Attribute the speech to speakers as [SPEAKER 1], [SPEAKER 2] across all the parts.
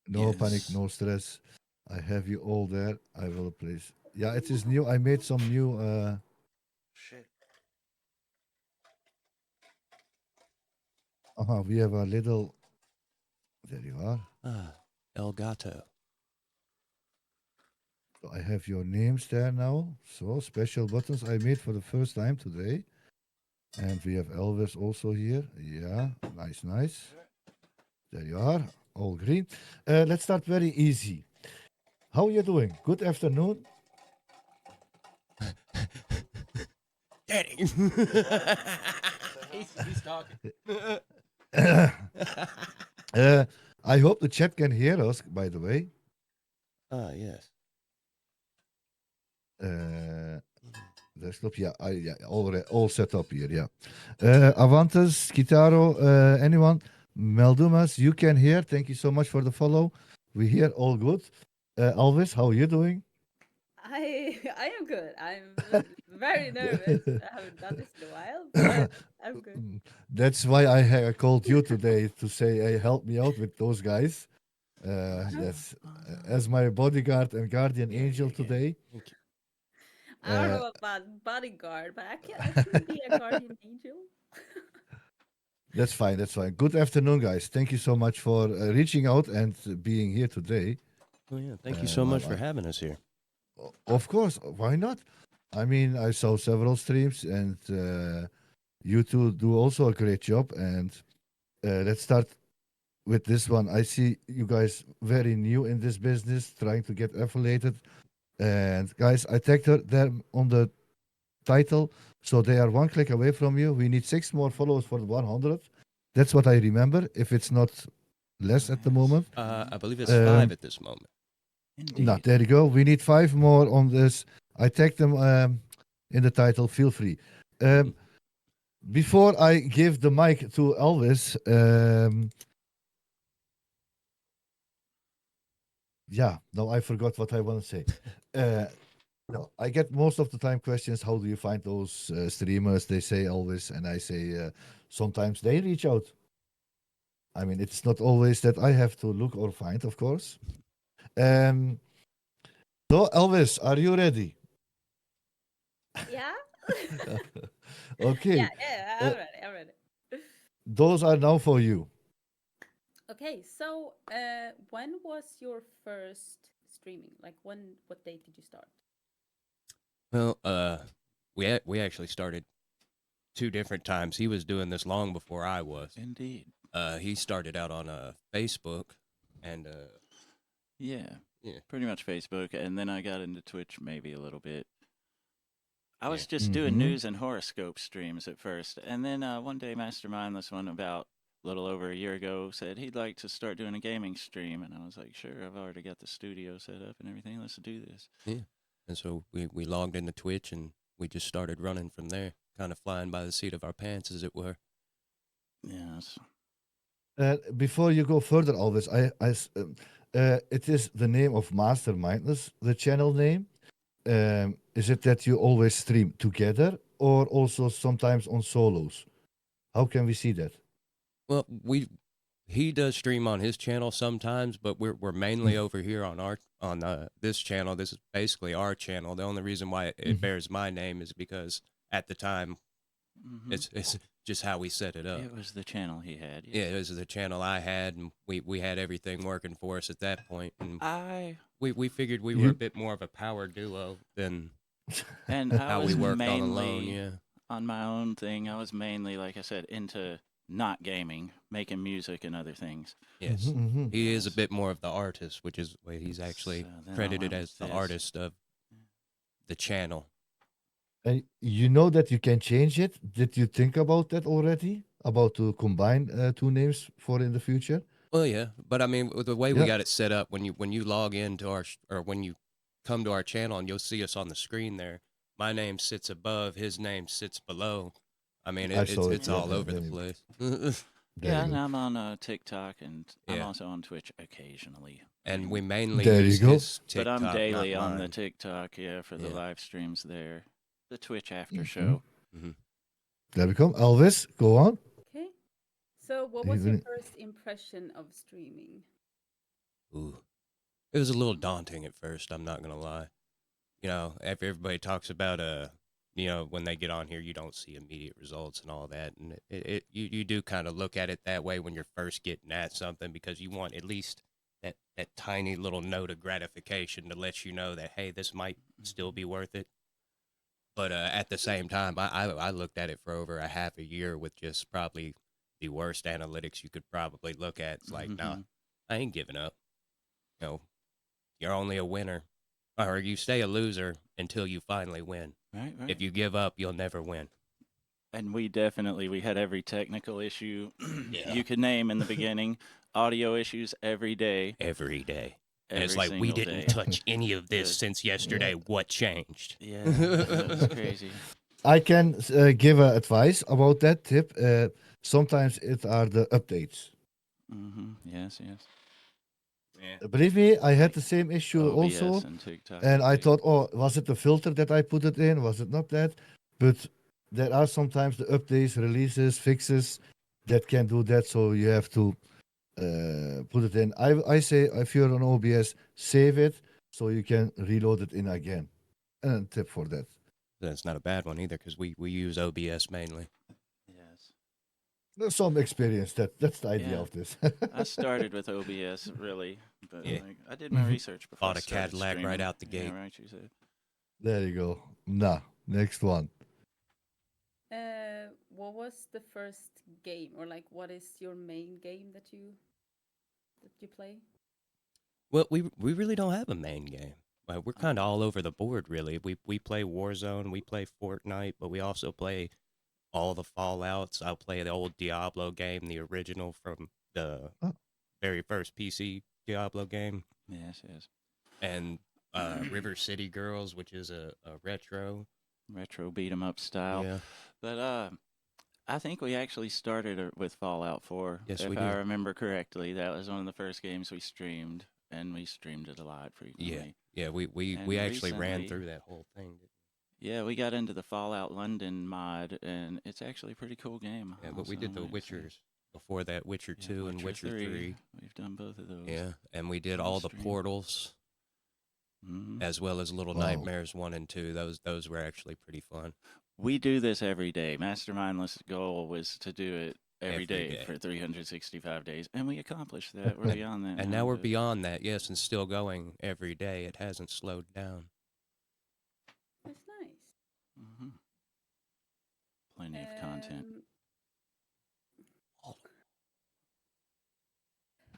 [SPEAKER 1] No panic,
[SPEAKER 2] Yes.
[SPEAKER 1] no stress. I have you all there. I will please. Yeah, it is new. I made some new.
[SPEAKER 3] Shit.
[SPEAKER 1] We have a little. There you are.
[SPEAKER 2] Ah, El Gato.
[SPEAKER 1] So I have your names there now. So special buttons I made for the first time today. And we have Elvis also here. Yeah, nice, nice. There you are. All green. Let's start very easy. How are you doing? Good afternoon.
[SPEAKER 2] Daddy.
[SPEAKER 3] What? What the hell?
[SPEAKER 2] He's talking.
[SPEAKER 1] uh, I hope the chat can hear us, by the way.
[SPEAKER 2] Ah, yes.
[SPEAKER 1] Uh, Desktop, yeah, all set up here, yeah. Avantes, Kitaro, anyone? Meldumas, you can hear. Thank you so much for the follow. We hear all good. Alvis, how are you doing?
[SPEAKER 4] I am good. I'm very nervous. I haven't done this in a while, but I'm good.
[SPEAKER 1] That's why I called you today to say, hey, help me out with those guys. Yes, as my bodyguard and guardian
[SPEAKER 2] Yeah,
[SPEAKER 1] angel
[SPEAKER 2] yeah, yeah.
[SPEAKER 1] today.
[SPEAKER 2] Thank you.
[SPEAKER 4] I don't
[SPEAKER 1] Uh,
[SPEAKER 4] know about bodyguard, but I can be a guardian angel.
[SPEAKER 1] that's fine. That's fine. Good afternoon, guys. Thank you so much for reaching out and being here today.
[SPEAKER 2] Oh, yeah. Thank you so
[SPEAKER 1] Well,
[SPEAKER 2] much for having us here.
[SPEAKER 1] of course, why not? I mean, I saw several streams, and you two do also a great job. And let's start with this one. I see you guys very new in this business, trying to get affiliated. And guys, I tagged them on the title, so they are one click away from you. We need 6 more followers for the 100. That's what I remember. If it's not less
[SPEAKER 3] Oh,
[SPEAKER 1] at the
[SPEAKER 3] yes.
[SPEAKER 1] moment,
[SPEAKER 2] I believe it's
[SPEAKER 1] um,
[SPEAKER 2] 5 at this moment.
[SPEAKER 1] no,
[SPEAKER 3] Indeed.
[SPEAKER 1] there you go. We need 5 more on this. I tagged them in the title. Feel free. Um, before I give the mic to Elvis, yeah, no, I forgot what I want to say. Uh, no, I get most of the time questions. How do you find those streamers? They say Elvis, and I say sometimes they reach out. I mean, it's not always that I have to look or find, of course. Um, so Elvis, are you ready?
[SPEAKER 4] Yeah?
[SPEAKER 1] Okay,
[SPEAKER 4] Yeah, yeah,
[SPEAKER 1] uh,
[SPEAKER 4] I'm ready. I'm ready.
[SPEAKER 1] those are now for you.
[SPEAKER 4] Okay, so when was your first streaming? Like what date did you start?
[SPEAKER 2] Well, we actually started 2 different times. He was doing this long before I was.
[SPEAKER 3] Indeed.
[SPEAKER 2] He started out on Facebook, and
[SPEAKER 3] Yeah.
[SPEAKER 2] yeah,
[SPEAKER 3] Pretty much Facebook. And then I got into Twitch maybe a little bit. I
[SPEAKER 2] yeah.
[SPEAKER 3] was just doing
[SPEAKER 1] Mm-hmm.
[SPEAKER 3] news and horoscope streams at first. And then one day, Mastermind, this one about a little over a year ago, said he'd like to start doing a gaming stream. And I was like, sure, I've already got the studio set up and everything. Let's do this.
[SPEAKER 2] Yeah. And so we logged into Twitch and we just started running from there, kind of flying by the seat of our pants, as it were.
[SPEAKER 3] Yes.
[SPEAKER 1] Before you go further, Elvis, it is the name of Mastermindless, the channel name. Is it that you always stream together or also sometimes on solos? How can we see that?
[SPEAKER 2] Well, he does stream on his channel sometimes, but we're mainly over here on our on this channel. This is basically our channel. The only reason why it
[SPEAKER 1] Mhm.
[SPEAKER 2] bears my name is because at the time
[SPEAKER 3] Hmm.
[SPEAKER 2] it's just how we set it up.
[SPEAKER 3] It was the channel he had,
[SPEAKER 2] Yeah,
[SPEAKER 3] yes.
[SPEAKER 2] this is the channel I had, and we had everything working for us at that point, and
[SPEAKER 3] I
[SPEAKER 2] we figured we were a
[SPEAKER 1] You
[SPEAKER 2] bit more of a power duo than
[SPEAKER 3] and I
[SPEAKER 2] how we
[SPEAKER 3] was
[SPEAKER 2] worked on alone.
[SPEAKER 3] mainly
[SPEAKER 2] Yeah.
[SPEAKER 3] on my own thing. I was mainly, like I said, into not gaming, making music and other things.
[SPEAKER 2] Yes.
[SPEAKER 1] Mhm, mhm.
[SPEAKER 2] He is a
[SPEAKER 3] Yes.
[SPEAKER 2] bit more of the artist, which is why he's
[SPEAKER 3] So
[SPEAKER 2] actually
[SPEAKER 3] then I
[SPEAKER 2] credited
[SPEAKER 3] went
[SPEAKER 2] as
[SPEAKER 3] with
[SPEAKER 2] the
[SPEAKER 3] this.
[SPEAKER 2] artist of the channel.
[SPEAKER 1] And you know that you can change it. Did you think about that already? About to combine 2 names for in the future?
[SPEAKER 2] Well, yeah, but I mean, with the way we
[SPEAKER 1] Yeah.
[SPEAKER 2] got it set up, when you log into or when you come to our channel and you'll see us on the screen there, my name sits above, his name sits below. I mean,
[SPEAKER 1] I
[SPEAKER 2] it's
[SPEAKER 1] saw it.
[SPEAKER 2] it's
[SPEAKER 1] Yeah,
[SPEAKER 2] all
[SPEAKER 3] Yeah.
[SPEAKER 2] over the place.
[SPEAKER 1] there
[SPEAKER 3] Yeah,
[SPEAKER 1] you
[SPEAKER 3] and
[SPEAKER 1] go.
[SPEAKER 3] I'm on TikTok and I'm
[SPEAKER 2] Yeah,
[SPEAKER 3] also on Twitch occasionally. I
[SPEAKER 2] and we
[SPEAKER 3] mean,
[SPEAKER 2] mainly
[SPEAKER 1] There you
[SPEAKER 2] use
[SPEAKER 1] go.
[SPEAKER 2] his
[SPEAKER 3] but I'm
[SPEAKER 2] TikTok, not
[SPEAKER 3] daily on the
[SPEAKER 2] mine.
[SPEAKER 3] TikTok, yeah, for the
[SPEAKER 2] Yeah.
[SPEAKER 3] live streams there. The Twitch after
[SPEAKER 1] Hmm.
[SPEAKER 3] show.
[SPEAKER 2] Hmm.
[SPEAKER 1] There we go. Elvis, go on.
[SPEAKER 4] Okay. So what was your
[SPEAKER 1] Even-
[SPEAKER 4] first impression of streaming?
[SPEAKER 2] Ooh, it was a little daunting at first. I'm not gonna lie. You know, after everybody talks about you know, when they get on here, you don't see immediate results and all that, and you do kind of look at it that way when you're first getting at something because you want at least that tiny little note of gratification to let you know that hey, this might still be worth it. But at the same time, I looked at it for over a half a year with just probably the worst analytics you could probably look at. It's like, nah, I ain't giving up. You know, you're only a winner, or you stay a loser until you finally win.
[SPEAKER 3] Right, right.
[SPEAKER 2] If you give up, you'll never win.
[SPEAKER 3] And we had every technical issue
[SPEAKER 2] Yeah.
[SPEAKER 3] you could name in the beginning. Audio issues every day.
[SPEAKER 2] Every day. And
[SPEAKER 3] Every
[SPEAKER 2] it's like, we
[SPEAKER 3] single
[SPEAKER 2] didn't
[SPEAKER 3] day.
[SPEAKER 2] touch any of this
[SPEAKER 3] Good.
[SPEAKER 2] since yesterday. What changed?
[SPEAKER 3] Yeah, that was crazy.
[SPEAKER 1] I can give advice about that tip. Sometimes it are the updates.
[SPEAKER 3] Yes, yes.
[SPEAKER 2] Yeah.
[SPEAKER 1] Believe me, I had the same issue
[SPEAKER 3] OBS
[SPEAKER 1] also.
[SPEAKER 3] and TikTok.
[SPEAKER 1] And I
[SPEAKER 3] update.
[SPEAKER 1] thought, oh, was it the filter that I put it in? Was it not that? But there are sometimes the updates, releases, fixes that can do that. So you have to put it in. I say if you're on OBS, save it so you can reload it in again. And tip for that.
[SPEAKER 2] That's not a bad one either because we use OBS mainly.
[SPEAKER 3] Yes.
[SPEAKER 1] There's some experience. That's the idea
[SPEAKER 3] Yeah.
[SPEAKER 1] of this.
[SPEAKER 3] I started with OBS, really, but
[SPEAKER 2] Yeah.
[SPEAKER 3] like, I did my
[SPEAKER 1] Mhm.
[SPEAKER 3] research before.
[SPEAKER 2] Bought
[SPEAKER 3] I
[SPEAKER 2] a
[SPEAKER 3] started
[SPEAKER 2] Cadillac right
[SPEAKER 3] streaming.
[SPEAKER 2] out the gate.
[SPEAKER 3] Yeah, right. You said.
[SPEAKER 1] There you go. Nah, next one.
[SPEAKER 4] What was the first game, or like, what is your main game that you play?
[SPEAKER 2] Well, we really don't have a main game. We're
[SPEAKER 3] Oh.
[SPEAKER 2] kind of all over the board, really. We play Warzone, we play Fortnite, but we also play all the Fallouts. I'll play the old Diablo game, the original from the
[SPEAKER 1] Oh.
[SPEAKER 2] very first PC Diablo game,
[SPEAKER 3] Yes, yes.
[SPEAKER 2] and River City Girls, which is a retro.
[SPEAKER 3] Retro beat 'em up style.
[SPEAKER 2] Yeah,
[SPEAKER 3] But I think we actually started with Fallout 4.
[SPEAKER 2] Yes,
[SPEAKER 3] if
[SPEAKER 2] we
[SPEAKER 3] I
[SPEAKER 2] did.
[SPEAKER 3] remember correctly. That was one of the first games we streamed, and we streamed it a lot frequently.
[SPEAKER 2] yeah. We
[SPEAKER 3] And
[SPEAKER 2] actually ran
[SPEAKER 3] recently-
[SPEAKER 2] through that whole thing.
[SPEAKER 3] Yeah, we got into the Fallout London mod, and it's actually a pretty cool game.
[SPEAKER 2] Yeah, but we did
[SPEAKER 3] also,
[SPEAKER 2] the
[SPEAKER 3] I might say.
[SPEAKER 2] Witchers before that, Witcher
[SPEAKER 3] Yeah,
[SPEAKER 2] 2 and Witcher 3.
[SPEAKER 3] We've done both of those.
[SPEAKER 2] Yeah, and we did
[SPEAKER 3] on
[SPEAKER 2] all the
[SPEAKER 3] stream.
[SPEAKER 2] portals.
[SPEAKER 3] Mhm.
[SPEAKER 2] As well as Little
[SPEAKER 1] Wow.
[SPEAKER 2] Nightmares 1 and 2. Those were actually pretty fun.
[SPEAKER 3] We do this every day. Mastermindless goal was to do it every
[SPEAKER 2] Every
[SPEAKER 3] day,
[SPEAKER 2] day.
[SPEAKER 3] for 365 days, and we accomplished that. We're beyond that.
[SPEAKER 2] And now we're
[SPEAKER 3] but-
[SPEAKER 2] beyond that, yes, and still going every day. It hasn't slowed down.
[SPEAKER 4] That's nice.
[SPEAKER 3] Mhm. Plenty of content.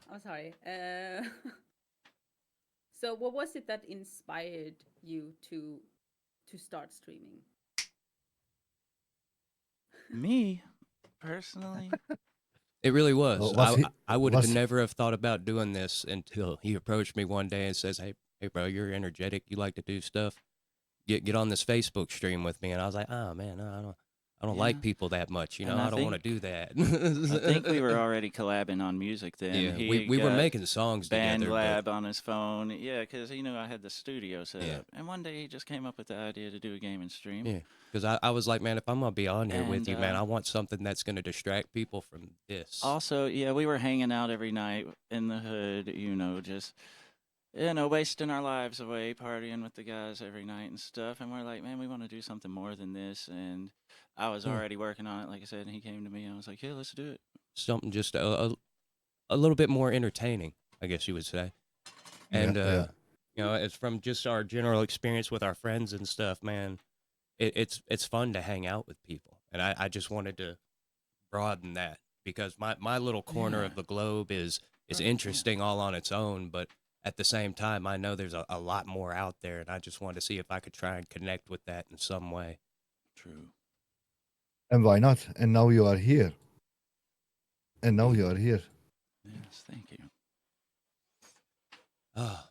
[SPEAKER 4] Oh, sorry. So, what was it that inspired you to start streaming?
[SPEAKER 3] Me, personally,
[SPEAKER 2] It really was.
[SPEAKER 1] Oh, was he-
[SPEAKER 2] I would
[SPEAKER 1] was
[SPEAKER 2] have
[SPEAKER 1] he-
[SPEAKER 2] never have thought about doing this until he approached me one day and says, "Hey, bro, you're energetic. You like to do stuff. Get on this Facebook stream with me." And I was like, "Oh man, no, I don't
[SPEAKER 3] Yeah.
[SPEAKER 2] like people that much. You know,
[SPEAKER 3] And
[SPEAKER 2] I
[SPEAKER 3] I
[SPEAKER 2] don't want to
[SPEAKER 3] think-
[SPEAKER 2] do that."
[SPEAKER 3] I think we were already collabing on music then.
[SPEAKER 2] Yeah,
[SPEAKER 3] He
[SPEAKER 2] we were
[SPEAKER 3] got
[SPEAKER 2] making songs
[SPEAKER 3] Band
[SPEAKER 2] together.
[SPEAKER 3] Lab on his phone. Yeah, because he knew I had the studio set
[SPEAKER 2] Yeah.
[SPEAKER 3] up. And one day he just came up with the idea to do a gaming stream.
[SPEAKER 2] Yeah, because I was like, man, if I'm gonna be on here with
[SPEAKER 3] And,
[SPEAKER 2] you, man, I want something that's gonna distract people from this.
[SPEAKER 3] Also, yeah, we were hanging out every night in the hood, just, wasting our lives away, partying with the guys every night and stuff. And we're like, man, we want to do something more than this. And I was
[SPEAKER 1] Yeah.
[SPEAKER 3] already working on it, like I said, and he came to me and I was like, yeah, let's do it.
[SPEAKER 2] Something just a little bit more entertaining, I guess you would say. And
[SPEAKER 1] yeah.
[SPEAKER 2] you know, it's from just our general experience with our friends and stuff, man. It's fun to hang out with people, and I just wanted to broaden that because my little corner
[SPEAKER 3] Yeah.
[SPEAKER 2] of the globe is
[SPEAKER 3] Right, yeah.
[SPEAKER 2] interesting all on its own, but at the same time, I know there's a lot more out there, and I just wanted to see if I could try and connect with that in some way.
[SPEAKER 3] True.
[SPEAKER 1] And why not? And now you are here. And now you are here.
[SPEAKER 3] Yes, thank you.
[SPEAKER 2] Ah,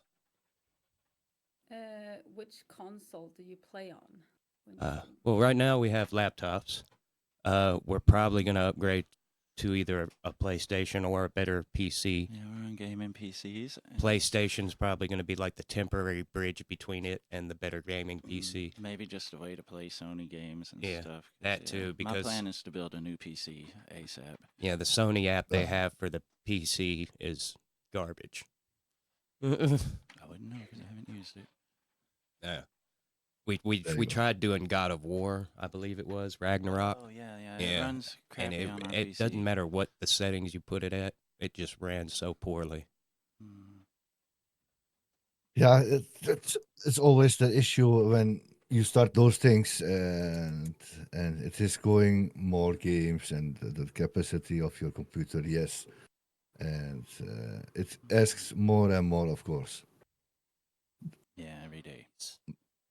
[SPEAKER 4] Which console do you play on? when you stream?
[SPEAKER 2] well, right now we have laptops. We're probably gonna upgrade to either a PlayStation or a better PC.
[SPEAKER 3] Yeah, we're on gaming PCs. and,
[SPEAKER 2] PlayStation's probably going to be like the temporary bridge between it and the better gaming PC.
[SPEAKER 3] Maybe just a way to play Sony games and
[SPEAKER 2] Yeah,
[SPEAKER 3] stuff. 'cause,
[SPEAKER 2] that too,
[SPEAKER 3] my
[SPEAKER 2] because-
[SPEAKER 3] plan is to build a new PC ASAP.
[SPEAKER 2] Yeah, the Sony app they
[SPEAKER 1] Uh.
[SPEAKER 2] have for the PC is garbage.
[SPEAKER 3] I wouldn't know because I haven't used it.
[SPEAKER 2] Yeah. We
[SPEAKER 1] There you
[SPEAKER 2] we
[SPEAKER 1] go.
[SPEAKER 2] tried doing God of War, I believe it was Ragnarok.
[SPEAKER 3] Oh yeah, yeah. It
[SPEAKER 2] Yeah,
[SPEAKER 3] runs
[SPEAKER 2] and
[SPEAKER 3] crappy on our
[SPEAKER 2] it
[SPEAKER 3] PC.
[SPEAKER 2] doesn't matter what the settings you put it at, it just ran so poorly.
[SPEAKER 3] Mm.
[SPEAKER 1] Yeah, it's always the issue when you start those things, and it is going more games and the capacity of your computer, yes, and it asks more and more, of course.
[SPEAKER 3] Yeah, every day.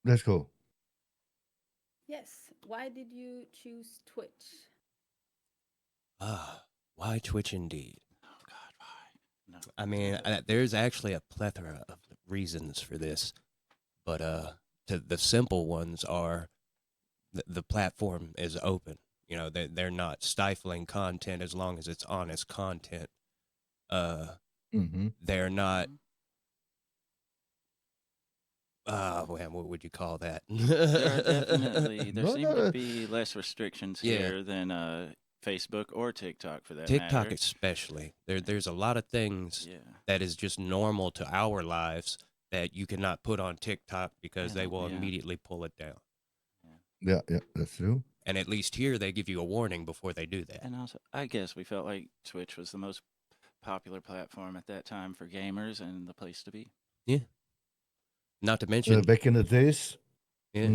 [SPEAKER 1] Let's go.
[SPEAKER 4] Yes. Why did you choose Twitch?
[SPEAKER 2] Ah, why Twitch indeed?
[SPEAKER 3] Oh God, why? No.
[SPEAKER 2] I mean, there's actually a plethora of reasons for this, but the simple ones are the platform is open. You know, they're not stifling content as long as it's honest content.
[SPEAKER 1] Hmm.
[SPEAKER 2] They're not.
[SPEAKER 3] Mhm.
[SPEAKER 2] Man, what would you call that?
[SPEAKER 3] There are definitely there
[SPEAKER 1] No,
[SPEAKER 3] seem to
[SPEAKER 1] no,
[SPEAKER 3] be less restrictions
[SPEAKER 2] Yeah.
[SPEAKER 3] here than Facebook or TikTok for that
[SPEAKER 2] TikTok
[SPEAKER 3] matter.
[SPEAKER 2] especially. There's a lot of things
[SPEAKER 3] Yeah.
[SPEAKER 2] that is just normal to our lives that you cannot put on TikTok because they will
[SPEAKER 3] Yeah.
[SPEAKER 2] immediately pull it down.
[SPEAKER 1] yeah, that's true.
[SPEAKER 2] And at least here they give you a warning before they do that.
[SPEAKER 3] And also, I guess we felt like Twitch was the most popular platform at that time for gamers and the place to be.
[SPEAKER 2] Yeah. Not to mention,
[SPEAKER 1] Back in the days,
[SPEAKER 2] yeah.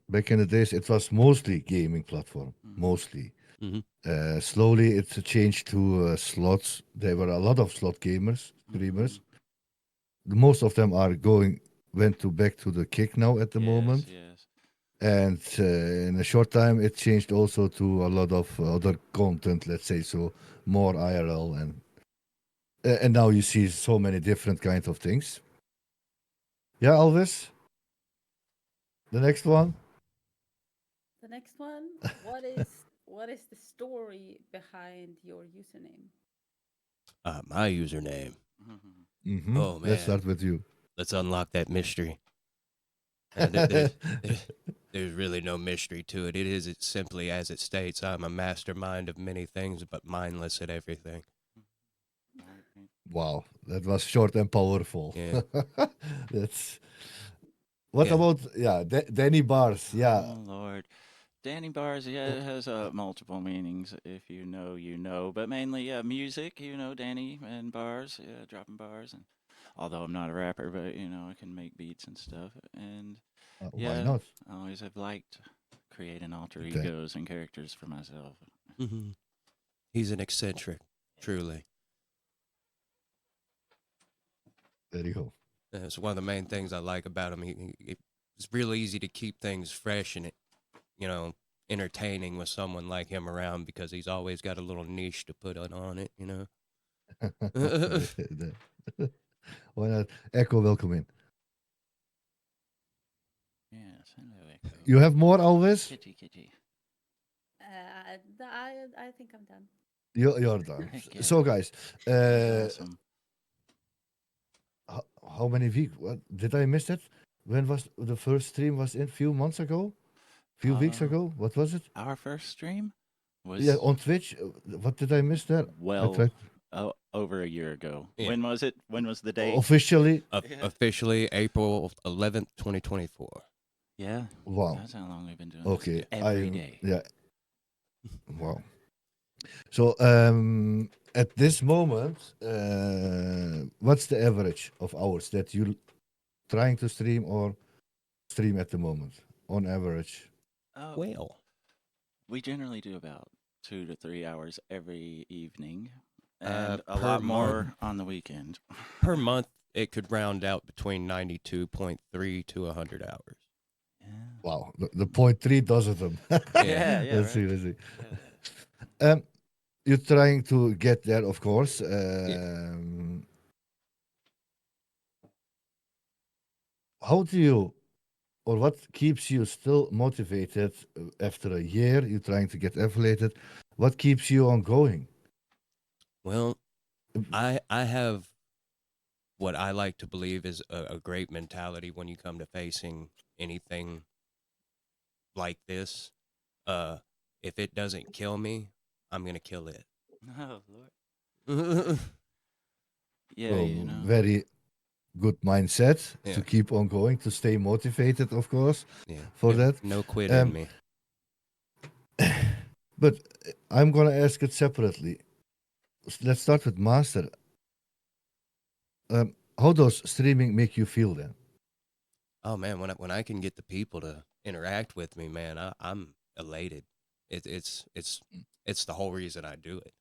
[SPEAKER 1] back in the days, it was mostly gaming platform,
[SPEAKER 3] Mhm.
[SPEAKER 1] mostly.
[SPEAKER 2] Hmm.
[SPEAKER 1] Slowly, it changed to slots. There were a lot of slot gamers, streamers. Most of them are went to back to the kick now at the moment.
[SPEAKER 3] Yes.
[SPEAKER 1] And in a short time, it changed also to a lot of other content, let's say, so more IRL, and now you see so many different kinds of things. Yeah, Elvis, the next one.
[SPEAKER 4] The next one. What is the story behind your username?
[SPEAKER 2] My username.
[SPEAKER 3] Mhm.
[SPEAKER 2] Oh
[SPEAKER 1] Let's
[SPEAKER 2] man,
[SPEAKER 1] start with you.
[SPEAKER 2] let's unlock that mystery. There's really no mystery to it. It is it's simply as it states. I'm a mastermind of many things, but mindless at everything.
[SPEAKER 3] Right.
[SPEAKER 1] Wow, that was short and powerful.
[SPEAKER 2] Yeah,
[SPEAKER 1] That's what
[SPEAKER 2] yeah.
[SPEAKER 1] about Danny Bars? Yeah,
[SPEAKER 3] Oh Lord. Danny Bars, yeah, it has multiple meanings. If you know, you know. But mainly, music, Danny and bars, yeah, dropping bars. And although I'm not a rapper, but, I can make beats and stuff. And
[SPEAKER 1] why
[SPEAKER 3] yeah,
[SPEAKER 1] not?
[SPEAKER 3] I always have liked creating alter
[SPEAKER 1] Okay,
[SPEAKER 3] egos and characters for myself.
[SPEAKER 2] Hmm. He's an eccentric, truly.
[SPEAKER 1] there you go.
[SPEAKER 2] It's one of the main things I like about him. It's real easy to keep things fresh and you know entertaining with someone like him around because he's always got a little niche to put on it.
[SPEAKER 1] Why not? Echo, welcome in.
[SPEAKER 3] Yes, hello, Echo.
[SPEAKER 1] You have more, Always?
[SPEAKER 3] Kitty.
[SPEAKER 4] I think I'm done.
[SPEAKER 1] You're done.
[SPEAKER 3] Heck yeah.
[SPEAKER 1] So, guys,
[SPEAKER 3] That's awesome.
[SPEAKER 1] how many weeks? What did I miss it? When was the first stream? Was in few months ago? Few weeks ago? What was it?
[SPEAKER 3] Our first stream
[SPEAKER 1] Yeah,
[SPEAKER 3] was
[SPEAKER 1] on Twitch. What did I miss there? I
[SPEAKER 3] well
[SPEAKER 1] tried
[SPEAKER 3] over a year ago.
[SPEAKER 2] Yeah.
[SPEAKER 3] When was it? When was the date?
[SPEAKER 1] officially.
[SPEAKER 3] Yeah.
[SPEAKER 2] Officially April 11th, 2024.
[SPEAKER 3] Yeah,
[SPEAKER 1] Wow.
[SPEAKER 3] that's how long we've been doing
[SPEAKER 1] Okay.
[SPEAKER 3] this. Every day.
[SPEAKER 1] Yeah. Wow. So at this moment, what's the average of hours that you trying to stream or stream at the moment on average?
[SPEAKER 2] Well,
[SPEAKER 3] We generally do about 2 to 3 hours every evening,
[SPEAKER 2] Uh,
[SPEAKER 3] and a
[SPEAKER 2] per
[SPEAKER 3] lot
[SPEAKER 2] month?
[SPEAKER 3] more on the weekend.
[SPEAKER 2] per month it could round out between 92.3 to 100 hours.
[SPEAKER 3] Yeah.
[SPEAKER 1] Wow, the point three does it.
[SPEAKER 3] Yeah, yeah,
[SPEAKER 1] Let's see,
[SPEAKER 3] right.
[SPEAKER 1] let's see.
[SPEAKER 3] Yeah.
[SPEAKER 1] You're trying to get there, of course.
[SPEAKER 2] Yeah.
[SPEAKER 1] How do you, or what keeps you still motivated after a year? You're trying to get affiliated. What keeps you on going?
[SPEAKER 2] Well, I have what I like to believe is a great mentality when you come to facing anything like this. Uh, if it doesn't kill me, I'm gonna kill it.
[SPEAKER 3] Oh Lord.
[SPEAKER 2] Yeah,
[SPEAKER 3] Yeah,
[SPEAKER 1] Well, very. good mindset
[SPEAKER 2] Yeah.
[SPEAKER 1] to keep on going, to stay motivated, of course,
[SPEAKER 2] Yeah.
[SPEAKER 1] for
[SPEAKER 2] no,
[SPEAKER 1] that.
[SPEAKER 2] No quit
[SPEAKER 1] Um,
[SPEAKER 2] in me.
[SPEAKER 1] But I'm gonna ask it separately. Let's start with Master. How does streaming make you feel then?
[SPEAKER 2] Oh man, when I can get the people to interact with me, man, I'm elated. It's the whole reason I do it.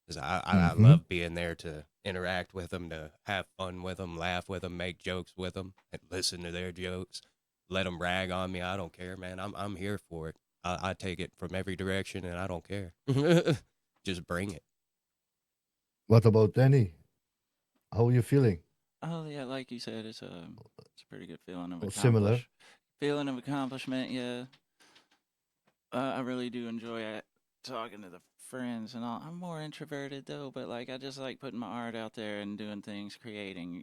[SPEAKER 2] 'Cause I
[SPEAKER 1] Mm-hmm.
[SPEAKER 2] love being there to interact with them, to have fun with them, laugh with them, make jokes with them, and listen to their jokes, let them rag on me. I don't care, man. I'm here for it. I take it from every direction, and I don't care. Just bring it.
[SPEAKER 1] What about Danny? How are you feeling?
[SPEAKER 3] Oh yeah, like you said, it's a pretty good feeling of
[SPEAKER 1] Or similar?
[SPEAKER 3] accomplishment. Yeah, I really do enjoy talking to the friends and all. I'm more introverted though, but like I just like putting my art out there and doing things, creating.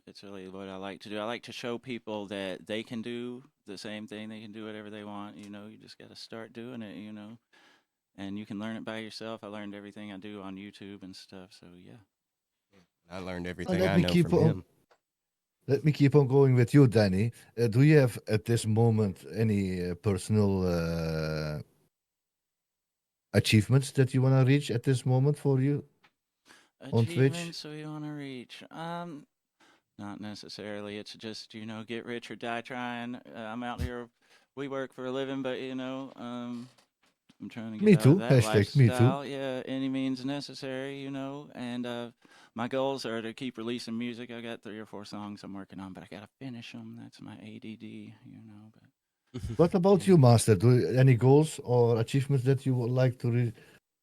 [SPEAKER 3] It's really what I like to do. I like to show people that they can do the same thing. They can do whatever they want. You just got to start doing it. And you can learn it by yourself. I learned everything I do on YouTube and stuff. So yeah.
[SPEAKER 2] I learned everything
[SPEAKER 1] Let
[SPEAKER 2] I
[SPEAKER 1] me
[SPEAKER 2] know
[SPEAKER 1] keep
[SPEAKER 2] from
[SPEAKER 1] on.
[SPEAKER 2] him.
[SPEAKER 1] Let me keep on going with you, Danny. Do you have at this moment any personal achievements that you want to reach at this moment for you on Twitch?
[SPEAKER 3] Achievements we want to reach. Not necessarily. It's just, get rich or die trying. I'm out here. We work for a living, but I'm trying to
[SPEAKER 1] Me
[SPEAKER 3] get out of
[SPEAKER 1] too.
[SPEAKER 3] that
[SPEAKER 1] Hashtag me too.
[SPEAKER 3] lifestyle. Yeah, any means necessary. And my goals are to keep releasing music. I got 3 or 4 songs I'm working on, but I gotta finish them. That's my ADD. But
[SPEAKER 1] What about
[SPEAKER 3] yeah.
[SPEAKER 1] you, Master? Any goals or achievements that you would like to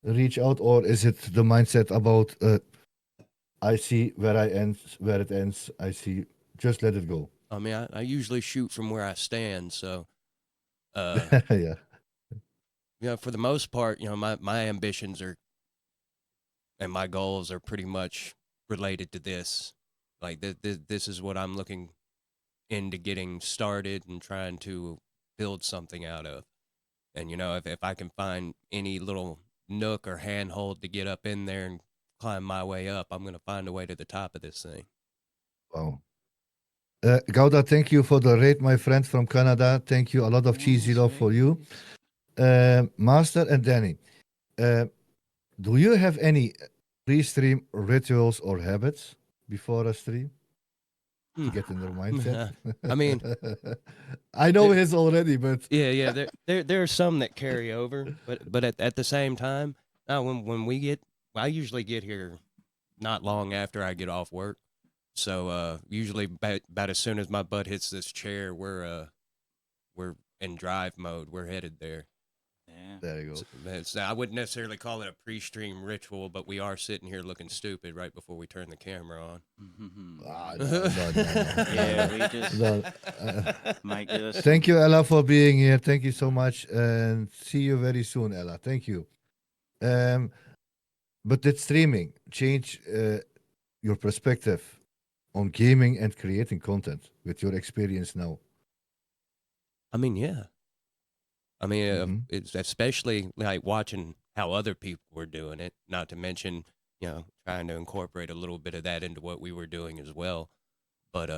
[SPEAKER 1] reach out, or is it the mindset about I see where it ends. I see, just let it go.
[SPEAKER 2] I mean, I usually shoot from where I stand, so uh,
[SPEAKER 1] Yeah.
[SPEAKER 2] for the most part, my ambitions are and my goals are pretty much related to this. Like this is what I'm looking into getting started and trying to build something out of. And if I can find any little nook or handhold to get up in there and climb my way up, I'm gonna find a way to the top of this thing.
[SPEAKER 1] Wow. Gouda, thank you for the rate, my friend from Canada. Thank you. A lot of
[SPEAKER 3] Yeah,
[SPEAKER 1] cheesy love for you.
[SPEAKER 3] sweet.
[SPEAKER 1] Master and Danny, uh, do you have any pre-stream rituals or habits before a stream to
[SPEAKER 2] Hmm.
[SPEAKER 1] get in their mindset?
[SPEAKER 2] I mean,
[SPEAKER 1] I know
[SPEAKER 2] there,
[SPEAKER 1] his already, but
[SPEAKER 2] yeah. There are some that carry over, but at the same time, when I usually get here not long after I get off work. So usually about as soon as my butt hits this chair, we're in drive mode. We're headed there.
[SPEAKER 3] Yeah.
[SPEAKER 1] there you go.
[SPEAKER 2] So I wouldn't necessarily call it a pre-stream ritual, but we are sitting here looking stupid right before we turn the camera on.
[SPEAKER 1] Ah,
[SPEAKER 3] Yeah,
[SPEAKER 1] no.
[SPEAKER 3] we just
[SPEAKER 1] No,
[SPEAKER 3] might get us.
[SPEAKER 1] Thank you, Ella, for being here. Thank you so much, and see you very soon, Ella. Thank you. But did streaming change your perspective on gaming and creating content with your experience now?
[SPEAKER 2] I mean, yeah. I mean,
[SPEAKER 1] Mhm.
[SPEAKER 2] it's especially like watching how other people were doing it. Not to mention, trying to incorporate a little bit of that into what we were doing as well. But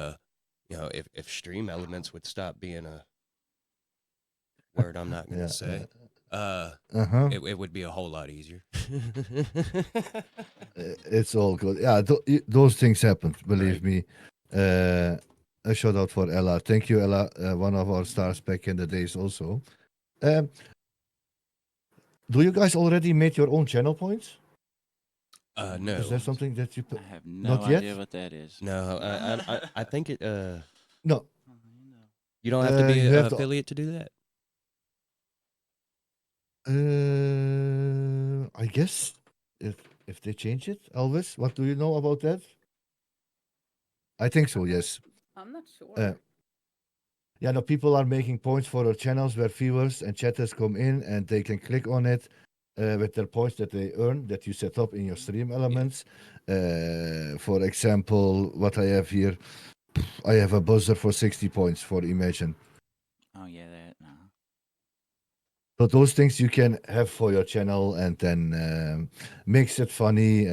[SPEAKER 2] if stream elements would stop being a word I'm not gonna
[SPEAKER 1] Yeah.
[SPEAKER 2] say,
[SPEAKER 1] Uh-huh.
[SPEAKER 2] it would be a whole lot easier.
[SPEAKER 1] It's all good. Yeah, those things happen. Believe
[SPEAKER 2] Right.
[SPEAKER 1] me. A shout out for Ella. Thank you, Ella. One of our stars back in the days, also. Um, do you guys already made your own channel points?
[SPEAKER 2] No,
[SPEAKER 1] Is there something that you
[SPEAKER 3] I
[SPEAKER 1] put?
[SPEAKER 3] have
[SPEAKER 1] Not
[SPEAKER 3] no
[SPEAKER 1] yet?
[SPEAKER 3] idea what that is.
[SPEAKER 2] no. I think it.
[SPEAKER 1] No.
[SPEAKER 2] You don't have to be
[SPEAKER 1] You
[SPEAKER 2] an
[SPEAKER 1] have to.
[SPEAKER 2] affiliate to do that.
[SPEAKER 1] I guess if they change it, Elvis, what do you know about that? I think so. Yes.
[SPEAKER 4] I'm not sure.
[SPEAKER 1] Yeah. No, people are making points for our channels where viewers and chatters come in and they can click on it with their points that they earn that you set up in your stream elements. For example, what I have here, I have a buzzer for 60 points for Imagine.
[SPEAKER 3] Oh yeah, that. No.
[SPEAKER 1] So those things you can have for your channel, and then makes it funny.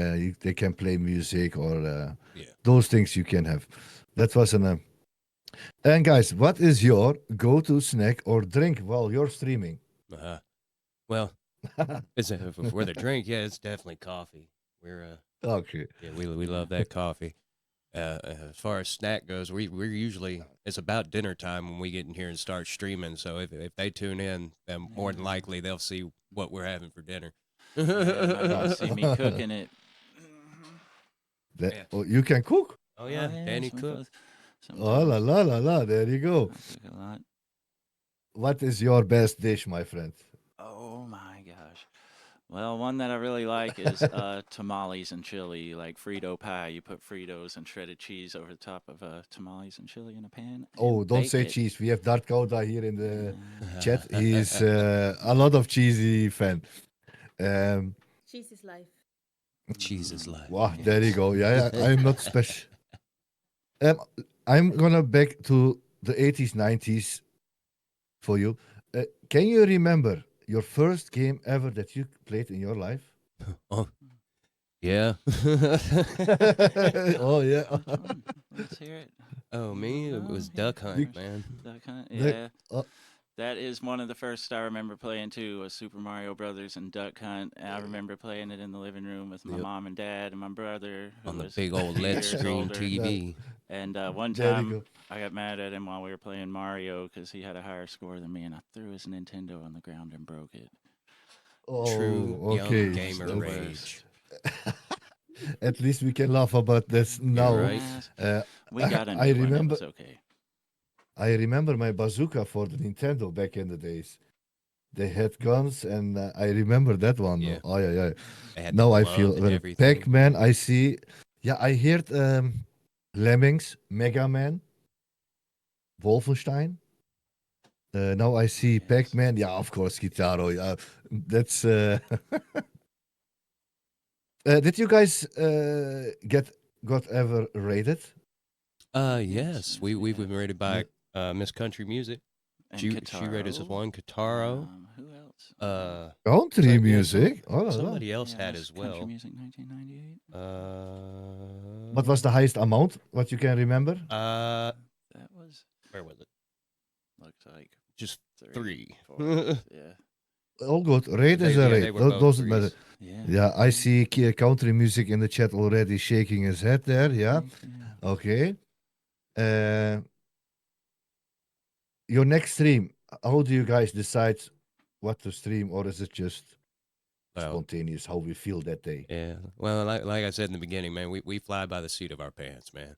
[SPEAKER 1] They can play music or
[SPEAKER 2] Yeah.
[SPEAKER 1] those things you can have. That was an. And guys, what is your go-to snack or drink while you're streaming?
[SPEAKER 2] Well, it's for the drink. Yeah, it's definitely coffee. We're
[SPEAKER 1] Okay.
[SPEAKER 2] yeah, we love that coffee. As far as snack goes, we're usually it's about dinner time when we get in here and start streaming. So if they tune in, then more than likely they'll see what we're having for dinner.
[SPEAKER 3] Yeah, might not see me cooking it.
[SPEAKER 1] That,
[SPEAKER 2] Yeah.
[SPEAKER 1] oh, you can cook.
[SPEAKER 2] Oh yeah, Danny Cook.
[SPEAKER 1] Oh la la la la! There you go.
[SPEAKER 3] I cook a lot.
[SPEAKER 1] What is your best dish, my friend?
[SPEAKER 3] Oh my gosh. Well, one that I really like is tamales and chili, like Frito pie. You put Fritos and shredded cheese over the top of tamales and chili in a pan.
[SPEAKER 1] Oh,
[SPEAKER 3] and
[SPEAKER 1] don't
[SPEAKER 3] bake
[SPEAKER 1] say
[SPEAKER 3] it.
[SPEAKER 1] cheese. We have Dark Koda here in the chat. He's a lot of cheesy fan.
[SPEAKER 4] Cheese is life.
[SPEAKER 2] Cheese is life.
[SPEAKER 1] Wow, there you go. Yeah, I'm not special. I'm gonna back to the 80s, 90s for you. Can you remember your first game ever that you played in your life?
[SPEAKER 2] Oh, yeah.
[SPEAKER 1] Oh yeah.
[SPEAKER 3] Which one? Let's hear it.
[SPEAKER 2] Oh, me? It was
[SPEAKER 3] Yeah,
[SPEAKER 2] Duck Hunt,
[SPEAKER 3] first
[SPEAKER 2] man.
[SPEAKER 3] Duck Hunt.
[SPEAKER 1] Duck-
[SPEAKER 3] Yeah.
[SPEAKER 1] uh,
[SPEAKER 3] That is one of the first I remember playing too, was Super Mario Brothers and Duck Hunt. And I remember playing it in the living room with my
[SPEAKER 2] Yep.
[SPEAKER 3] mom and dad and my brother, who
[SPEAKER 2] On the
[SPEAKER 3] was
[SPEAKER 2] big old
[SPEAKER 3] 2
[SPEAKER 2] LED
[SPEAKER 3] years
[SPEAKER 2] screen
[SPEAKER 3] older.
[SPEAKER 2] TV.
[SPEAKER 3] And one
[SPEAKER 1] There you
[SPEAKER 3] time
[SPEAKER 1] go.
[SPEAKER 3] I got mad at him while we were playing Mario because he had a higher score than me, and I threw his Nintendo on the ground and broke it.
[SPEAKER 2] True
[SPEAKER 1] Oh,
[SPEAKER 2] young
[SPEAKER 1] okay.
[SPEAKER 2] gamer
[SPEAKER 3] The
[SPEAKER 2] rage.
[SPEAKER 1] At least we can laugh about this now.
[SPEAKER 2] right.
[SPEAKER 3] We got a new
[SPEAKER 1] I
[SPEAKER 3] one.
[SPEAKER 1] remember.
[SPEAKER 3] It was okay.
[SPEAKER 1] I remember my bazooka for the Nintendo back in the days. They had guns, and I remember that one.
[SPEAKER 2] Yeah.
[SPEAKER 1] Oh yeah, yeah.
[SPEAKER 2] They had
[SPEAKER 1] Now
[SPEAKER 2] the
[SPEAKER 1] I
[SPEAKER 2] glove
[SPEAKER 1] feel
[SPEAKER 2] and
[SPEAKER 1] well,
[SPEAKER 2] everything.
[SPEAKER 1] Pac-Man. I see. Yeah, I heard Lemmings, Mega Man, Wolfenstein. Now I see
[SPEAKER 3] Yes.
[SPEAKER 1] Pac-Man. Yeah, of course, Guitaro. Yeah, that's. Did you guys got ever rated?
[SPEAKER 2] Yes. We've been rated by Miss Country Music.
[SPEAKER 3] And
[SPEAKER 2] She rated us as
[SPEAKER 3] Kataro.
[SPEAKER 2] one. Kataro.
[SPEAKER 3] Who else?
[SPEAKER 1] Country
[SPEAKER 2] So- yeah,
[SPEAKER 1] music. Oh, la, la.
[SPEAKER 2] Somebody else
[SPEAKER 3] Yeah,
[SPEAKER 2] had
[SPEAKER 3] Miss
[SPEAKER 2] as
[SPEAKER 3] Country
[SPEAKER 2] well.
[SPEAKER 3] Music 1998.
[SPEAKER 1] What was the highest amount? What you can remember?
[SPEAKER 2] That
[SPEAKER 3] was
[SPEAKER 2] where was it?
[SPEAKER 3] looks like
[SPEAKER 2] Just
[SPEAKER 3] 3,
[SPEAKER 2] three.
[SPEAKER 3] 4. Yeah.
[SPEAKER 1] All good. Rate is a
[SPEAKER 2] They
[SPEAKER 1] rate.
[SPEAKER 2] were both
[SPEAKER 1] Doesn't matter.
[SPEAKER 2] threes.
[SPEAKER 3] Yeah.
[SPEAKER 1] Yeah, I see country music in the chat already shaking his head there. Yeah.
[SPEAKER 3] Thanks, yeah.
[SPEAKER 1] Okay. Your next stream, how do you guys decide what to stream, or is it just
[SPEAKER 2] Well,
[SPEAKER 1] spontaneous how we feel that day?
[SPEAKER 2] yeah. Well, like I said in the beginning, man, we fly by the seat of our pants, man.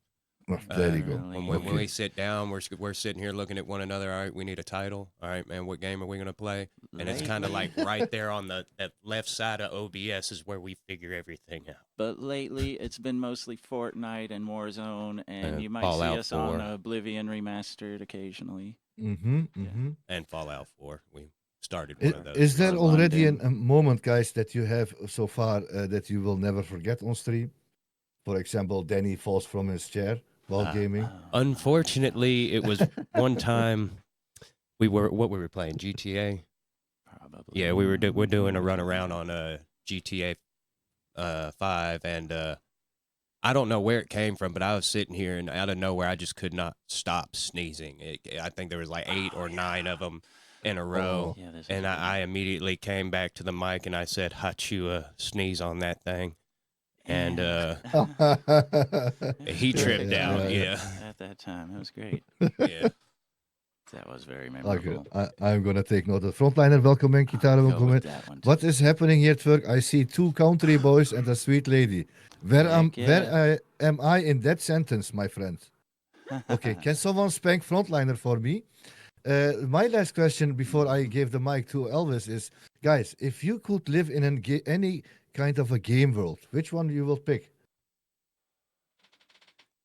[SPEAKER 1] Oh, there you go.
[SPEAKER 3] Really?
[SPEAKER 2] When we sit down, we're sitting here looking at one another. All right, we need a title. All right, man, what game are we gonna play? And it's kind of like right there on that left side of OBS is where we figure everything out.
[SPEAKER 3] But lately, it's been mostly Fortnite and Warzone, and you might
[SPEAKER 2] Fallout
[SPEAKER 3] see us on
[SPEAKER 2] 4.
[SPEAKER 3] Oblivion Remastered occasionally.
[SPEAKER 1] Mm-hmm.
[SPEAKER 3] Yeah.
[SPEAKER 1] Mm-hmm.
[SPEAKER 2] And Fallout 4, we started one of those.
[SPEAKER 1] Is there
[SPEAKER 3] Or
[SPEAKER 1] already
[SPEAKER 3] London.
[SPEAKER 1] a moment, guys, that you have so far that you will never forget on stream? For example, Danny falls from his chair while gaming.
[SPEAKER 2] Unfortunately, it was one time we were playing GTA.
[SPEAKER 3] Probably.
[SPEAKER 2] Yeah, we're doing a run around on GTA 5, and I don't know where it came from, but I was sitting here and out of nowhere I just could not stop sneezing. I think there was like 8 or 9 of them in a row,
[SPEAKER 3] Yeah, this
[SPEAKER 2] and
[SPEAKER 3] is
[SPEAKER 2] I immediately came back to the mic and I said, "Hachua, sneeze on that thing," and he tripped out. Yeah,
[SPEAKER 3] At that time, it was great.
[SPEAKER 2] yeah.
[SPEAKER 3] That was very
[SPEAKER 1] Okay,
[SPEAKER 3] memorable.
[SPEAKER 1] I'm gonna take note. The frontliner, welcome in. Kitara,
[SPEAKER 3] Go
[SPEAKER 1] welcome in.
[SPEAKER 3] with that one too.
[SPEAKER 1] What is happening here at work? I see 2 country boys and a sweet lady. Where
[SPEAKER 3] Heck
[SPEAKER 1] am I in that sentence, my friend? Okay, can someone spank frontliner for me? My last question before I give the mic to Elvis is, guys, if you could live in any kind of a game world, which one you will pick?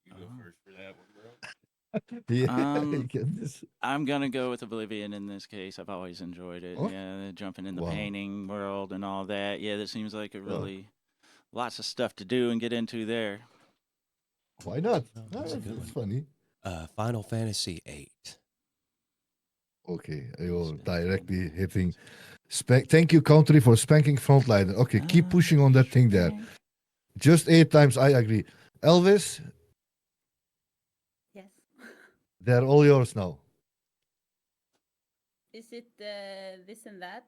[SPEAKER 2] You go first for that one, bro.
[SPEAKER 1] Yeah,
[SPEAKER 3] Um,
[SPEAKER 1] goodness.
[SPEAKER 3] I'm gonna go with Oblivion in this case. I've always enjoyed it.
[SPEAKER 1] Oh.
[SPEAKER 3] Yeah, jumping in the
[SPEAKER 1] Wow.
[SPEAKER 3] painting world and all that. Yeah, that seems like a
[SPEAKER 1] Oh.
[SPEAKER 3] really lots of stuff to do and get into there.
[SPEAKER 1] Why not?
[SPEAKER 2] That's a good
[SPEAKER 1] That's
[SPEAKER 2] one.
[SPEAKER 1] funny.
[SPEAKER 2] Final Fantasy 8.
[SPEAKER 1] Okay, you're directly hitting. Thank you, country, for spanking frontliner. Okay, keep pushing on that thing there. Just 8 times, I agree. Elvis, They're all yours now.
[SPEAKER 4] Is it this and that?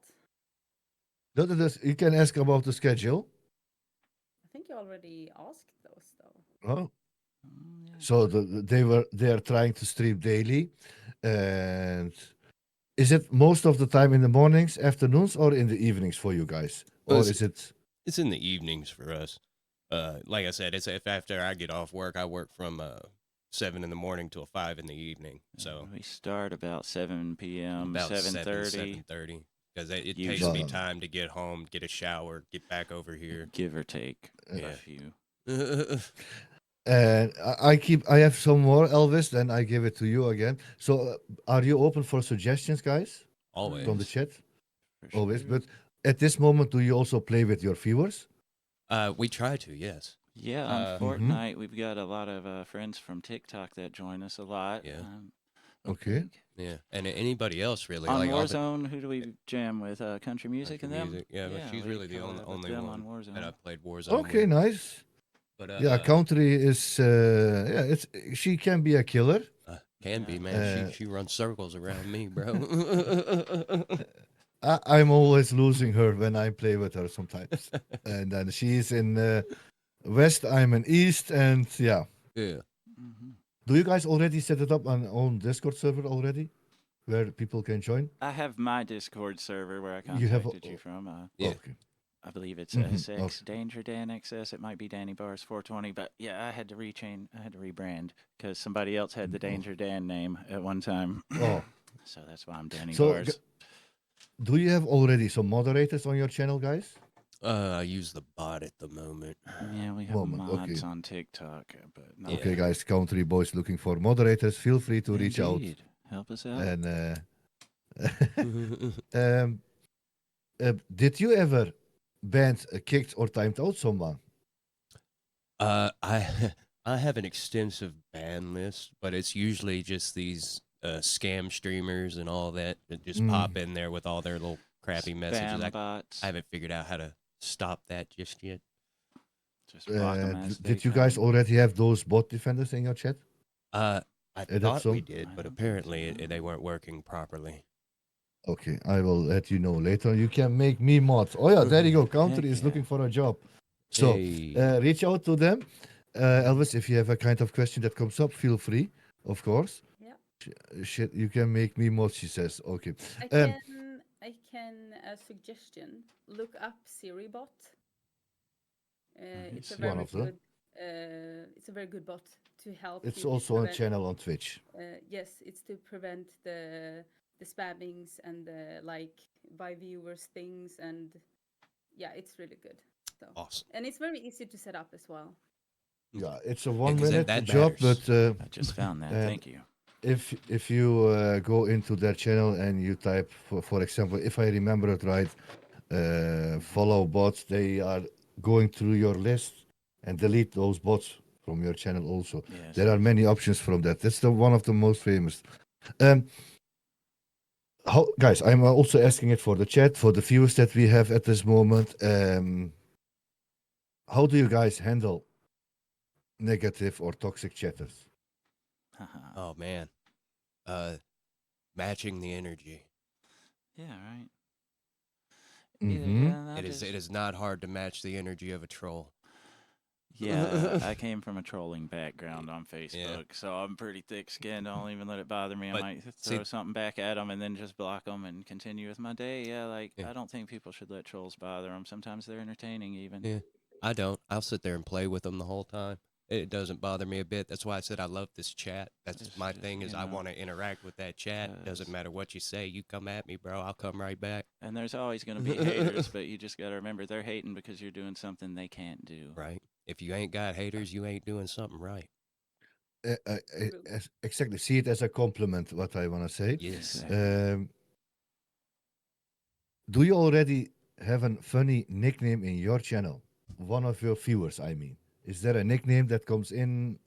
[SPEAKER 1] You can ask about the schedule.
[SPEAKER 4] I think you already asked those though.
[SPEAKER 1] Oh,
[SPEAKER 3] Yeah.
[SPEAKER 1] so they are trying to stream daily, and is it most of the time in the mornings, afternoons, or in the evenings for you guys,
[SPEAKER 2] Well,
[SPEAKER 1] or
[SPEAKER 2] it's-
[SPEAKER 1] is it?
[SPEAKER 2] It's in the evenings for us. Like I said, it's if after I get off work, I work from 7 in the morning till 5 in the evening. So
[SPEAKER 3] We start about 7 p.m.,
[SPEAKER 2] about
[SPEAKER 3] 7:30,
[SPEAKER 2] 7:30, because it takes
[SPEAKER 3] Usually.
[SPEAKER 2] me time to get home, get a shower, get back over here.
[SPEAKER 3] give or take a
[SPEAKER 2] Yeah.
[SPEAKER 3] few.
[SPEAKER 1] And I have some more, Elvis. Then I give it to you again. So, are you open for suggestions, guys,
[SPEAKER 2] Always.
[SPEAKER 1] from the chat?
[SPEAKER 3] For
[SPEAKER 1] Always.
[SPEAKER 3] sure.
[SPEAKER 1] But at this moment, do you also play with your viewers?
[SPEAKER 2] We try to, yes.
[SPEAKER 3] Yeah, on
[SPEAKER 2] Mhm.
[SPEAKER 3] Fortnite, we've got a lot of friends from TikTok that join us a lot.
[SPEAKER 2] Yeah.
[SPEAKER 3] I
[SPEAKER 1] Okay.
[SPEAKER 3] think.
[SPEAKER 2] Yeah, and anybody else really
[SPEAKER 3] On
[SPEAKER 2] like all the
[SPEAKER 3] Warzone, who do we jam with? Country Music
[SPEAKER 2] country
[SPEAKER 3] and them?
[SPEAKER 2] music. Yeah, but she's
[SPEAKER 3] we
[SPEAKER 2] really the
[SPEAKER 3] collab
[SPEAKER 2] only
[SPEAKER 3] with
[SPEAKER 2] only
[SPEAKER 3] them
[SPEAKER 2] one
[SPEAKER 3] on Warzone.
[SPEAKER 2] that I played Warzone
[SPEAKER 1] Okay,
[SPEAKER 2] with.
[SPEAKER 1] nice.
[SPEAKER 2] But
[SPEAKER 1] Yeah, country is yeah, it's she can be a killer.
[SPEAKER 2] Can be,
[SPEAKER 3] Yeah.
[SPEAKER 2] man. She runs circles around me, bro.
[SPEAKER 1] I'm always losing her when I play with her sometimes, and then she's in west, I'm in east, and yeah.
[SPEAKER 2] Yeah.
[SPEAKER 3] hmm
[SPEAKER 1] Do you guys already set it up on own Discord server already, where people can join?
[SPEAKER 3] I have my Discord server where I
[SPEAKER 1] You have
[SPEAKER 3] contacted you from.
[SPEAKER 2] Yeah.
[SPEAKER 1] Okay.
[SPEAKER 3] I believe it's
[SPEAKER 1] Mhm,
[SPEAKER 3] SX
[SPEAKER 1] okay.
[SPEAKER 3] Danger Dan XS. It might be Danny Bars 420, but yeah, I had to rebrand because somebody else had the
[SPEAKER 1] Oh.
[SPEAKER 3] Danger Dan name at one time.
[SPEAKER 1] Oh,
[SPEAKER 3] So that's why I'm Danny
[SPEAKER 1] So,
[SPEAKER 3] Bars.
[SPEAKER 1] do you have already some moderators on your channel, guys?
[SPEAKER 2] I use the bot at the moment.
[SPEAKER 3] Yeah, we have
[SPEAKER 1] Moment,
[SPEAKER 3] mods
[SPEAKER 1] okay.
[SPEAKER 3] on TikTok, but not
[SPEAKER 2] Yeah.
[SPEAKER 1] Okay, guys, country boys looking for moderators. Feel free to reach out.
[SPEAKER 3] Indeed. Help us out.
[SPEAKER 1] And um, did you ever banned, kicked, or timed out someone?
[SPEAKER 2] I I have an extensive ban list, but it's usually just these scam streamers and all that just pop in there with all their little crappy messages.
[SPEAKER 3] Spam bots.
[SPEAKER 2] I haven't figured out how to stop that just yet.
[SPEAKER 3] Just block them as they
[SPEAKER 1] Did you guys
[SPEAKER 3] come.
[SPEAKER 1] already have those bot defenders in your chat?
[SPEAKER 2] I
[SPEAKER 1] that's
[SPEAKER 2] thought we
[SPEAKER 1] some?
[SPEAKER 2] did,
[SPEAKER 3] I
[SPEAKER 2] but
[SPEAKER 3] don't think
[SPEAKER 2] apparently
[SPEAKER 3] so.
[SPEAKER 2] they weren't working properly.
[SPEAKER 1] Okay, I will let you know later. You can make me mod. Oh yeah, there you go. Country
[SPEAKER 3] Heck
[SPEAKER 1] is
[SPEAKER 3] yeah.
[SPEAKER 1] looking for a job. So
[SPEAKER 2] Hey.
[SPEAKER 1] reach out to them. Elvis, if you have a kind of question that comes up, feel free, of course.
[SPEAKER 4] Yeah.
[SPEAKER 1] Shit, you can make me mod, she says. Okay.
[SPEAKER 4] I can suggestion. Look up SiriBot. It's a
[SPEAKER 1] One
[SPEAKER 4] very
[SPEAKER 1] of them.
[SPEAKER 4] good. It's a very good bot to help
[SPEAKER 1] It's
[SPEAKER 4] you
[SPEAKER 1] also on a
[SPEAKER 4] prevent-
[SPEAKER 1] channel on Twitch.
[SPEAKER 4] Yes, it's to prevent the spammings and the like by viewers things, and yeah, it's really good. So
[SPEAKER 2] Awesome.
[SPEAKER 4] and it's very easy to set up as well.
[SPEAKER 1] Yeah, it's a
[SPEAKER 2] 'cause
[SPEAKER 1] 1 minute
[SPEAKER 2] that
[SPEAKER 1] job,
[SPEAKER 2] matters.
[SPEAKER 1] but
[SPEAKER 3] I just found that.
[SPEAKER 1] and
[SPEAKER 3] Thank you.
[SPEAKER 1] if you go into their channel and you type, for example, if I remember it right, follow bots, they are going through your list and delete those bots from your channel also.
[SPEAKER 3] Yes.
[SPEAKER 1] There are many options from that. That's one of the most famous. Guys, I'm also asking it for the chat, for the viewers that we have at this moment. How do you guys handle negative or toxic chatters?
[SPEAKER 3] Haha.
[SPEAKER 2] Oh man. Matching the energy.
[SPEAKER 3] Yeah, right.
[SPEAKER 1] Mhm.
[SPEAKER 3] Yeah,
[SPEAKER 2] It is not hard to match the energy of a troll.
[SPEAKER 3] Yeah, I came from a trolling background on Facebook, so I'm pretty thick-skinned. I don't even let it bother me. I
[SPEAKER 2] But
[SPEAKER 3] might
[SPEAKER 2] see-
[SPEAKER 3] throw something back at them and then just block them and continue with my day. Yeah,
[SPEAKER 2] Yeah.
[SPEAKER 3] I don't think people should let trolls bother them. Sometimes they're entertaining, even.
[SPEAKER 2] Yeah. I don't. I'll sit there and play with them the whole time. It doesn't bother me a bit. That's why I said I love this chat. That's
[SPEAKER 3] Just-
[SPEAKER 2] my thing is
[SPEAKER 3] you
[SPEAKER 2] I
[SPEAKER 3] know,
[SPEAKER 2] want to interact with that chat. Doesn't
[SPEAKER 3] Yes.
[SPEAKER 2] matter what you say. You come at me, bro. I'll come right back.
[SPEAKER 3] And there's always going to be haters, but you just got to remember they're hating because you're doing something they can't do.
[SPEAKER 2] Right. If you ain't got haters, you ain't doing something right.
[SPEAKER 1] Exactly. See it as a compliment, what I want to say.
[SPEAKER 2] Yes.
[SPEAKER 3] Exactly.
[SPEAKER 1] Do you already have a funny nickname in your channel? One of your viewers, I mean. Is there a nickname that comes in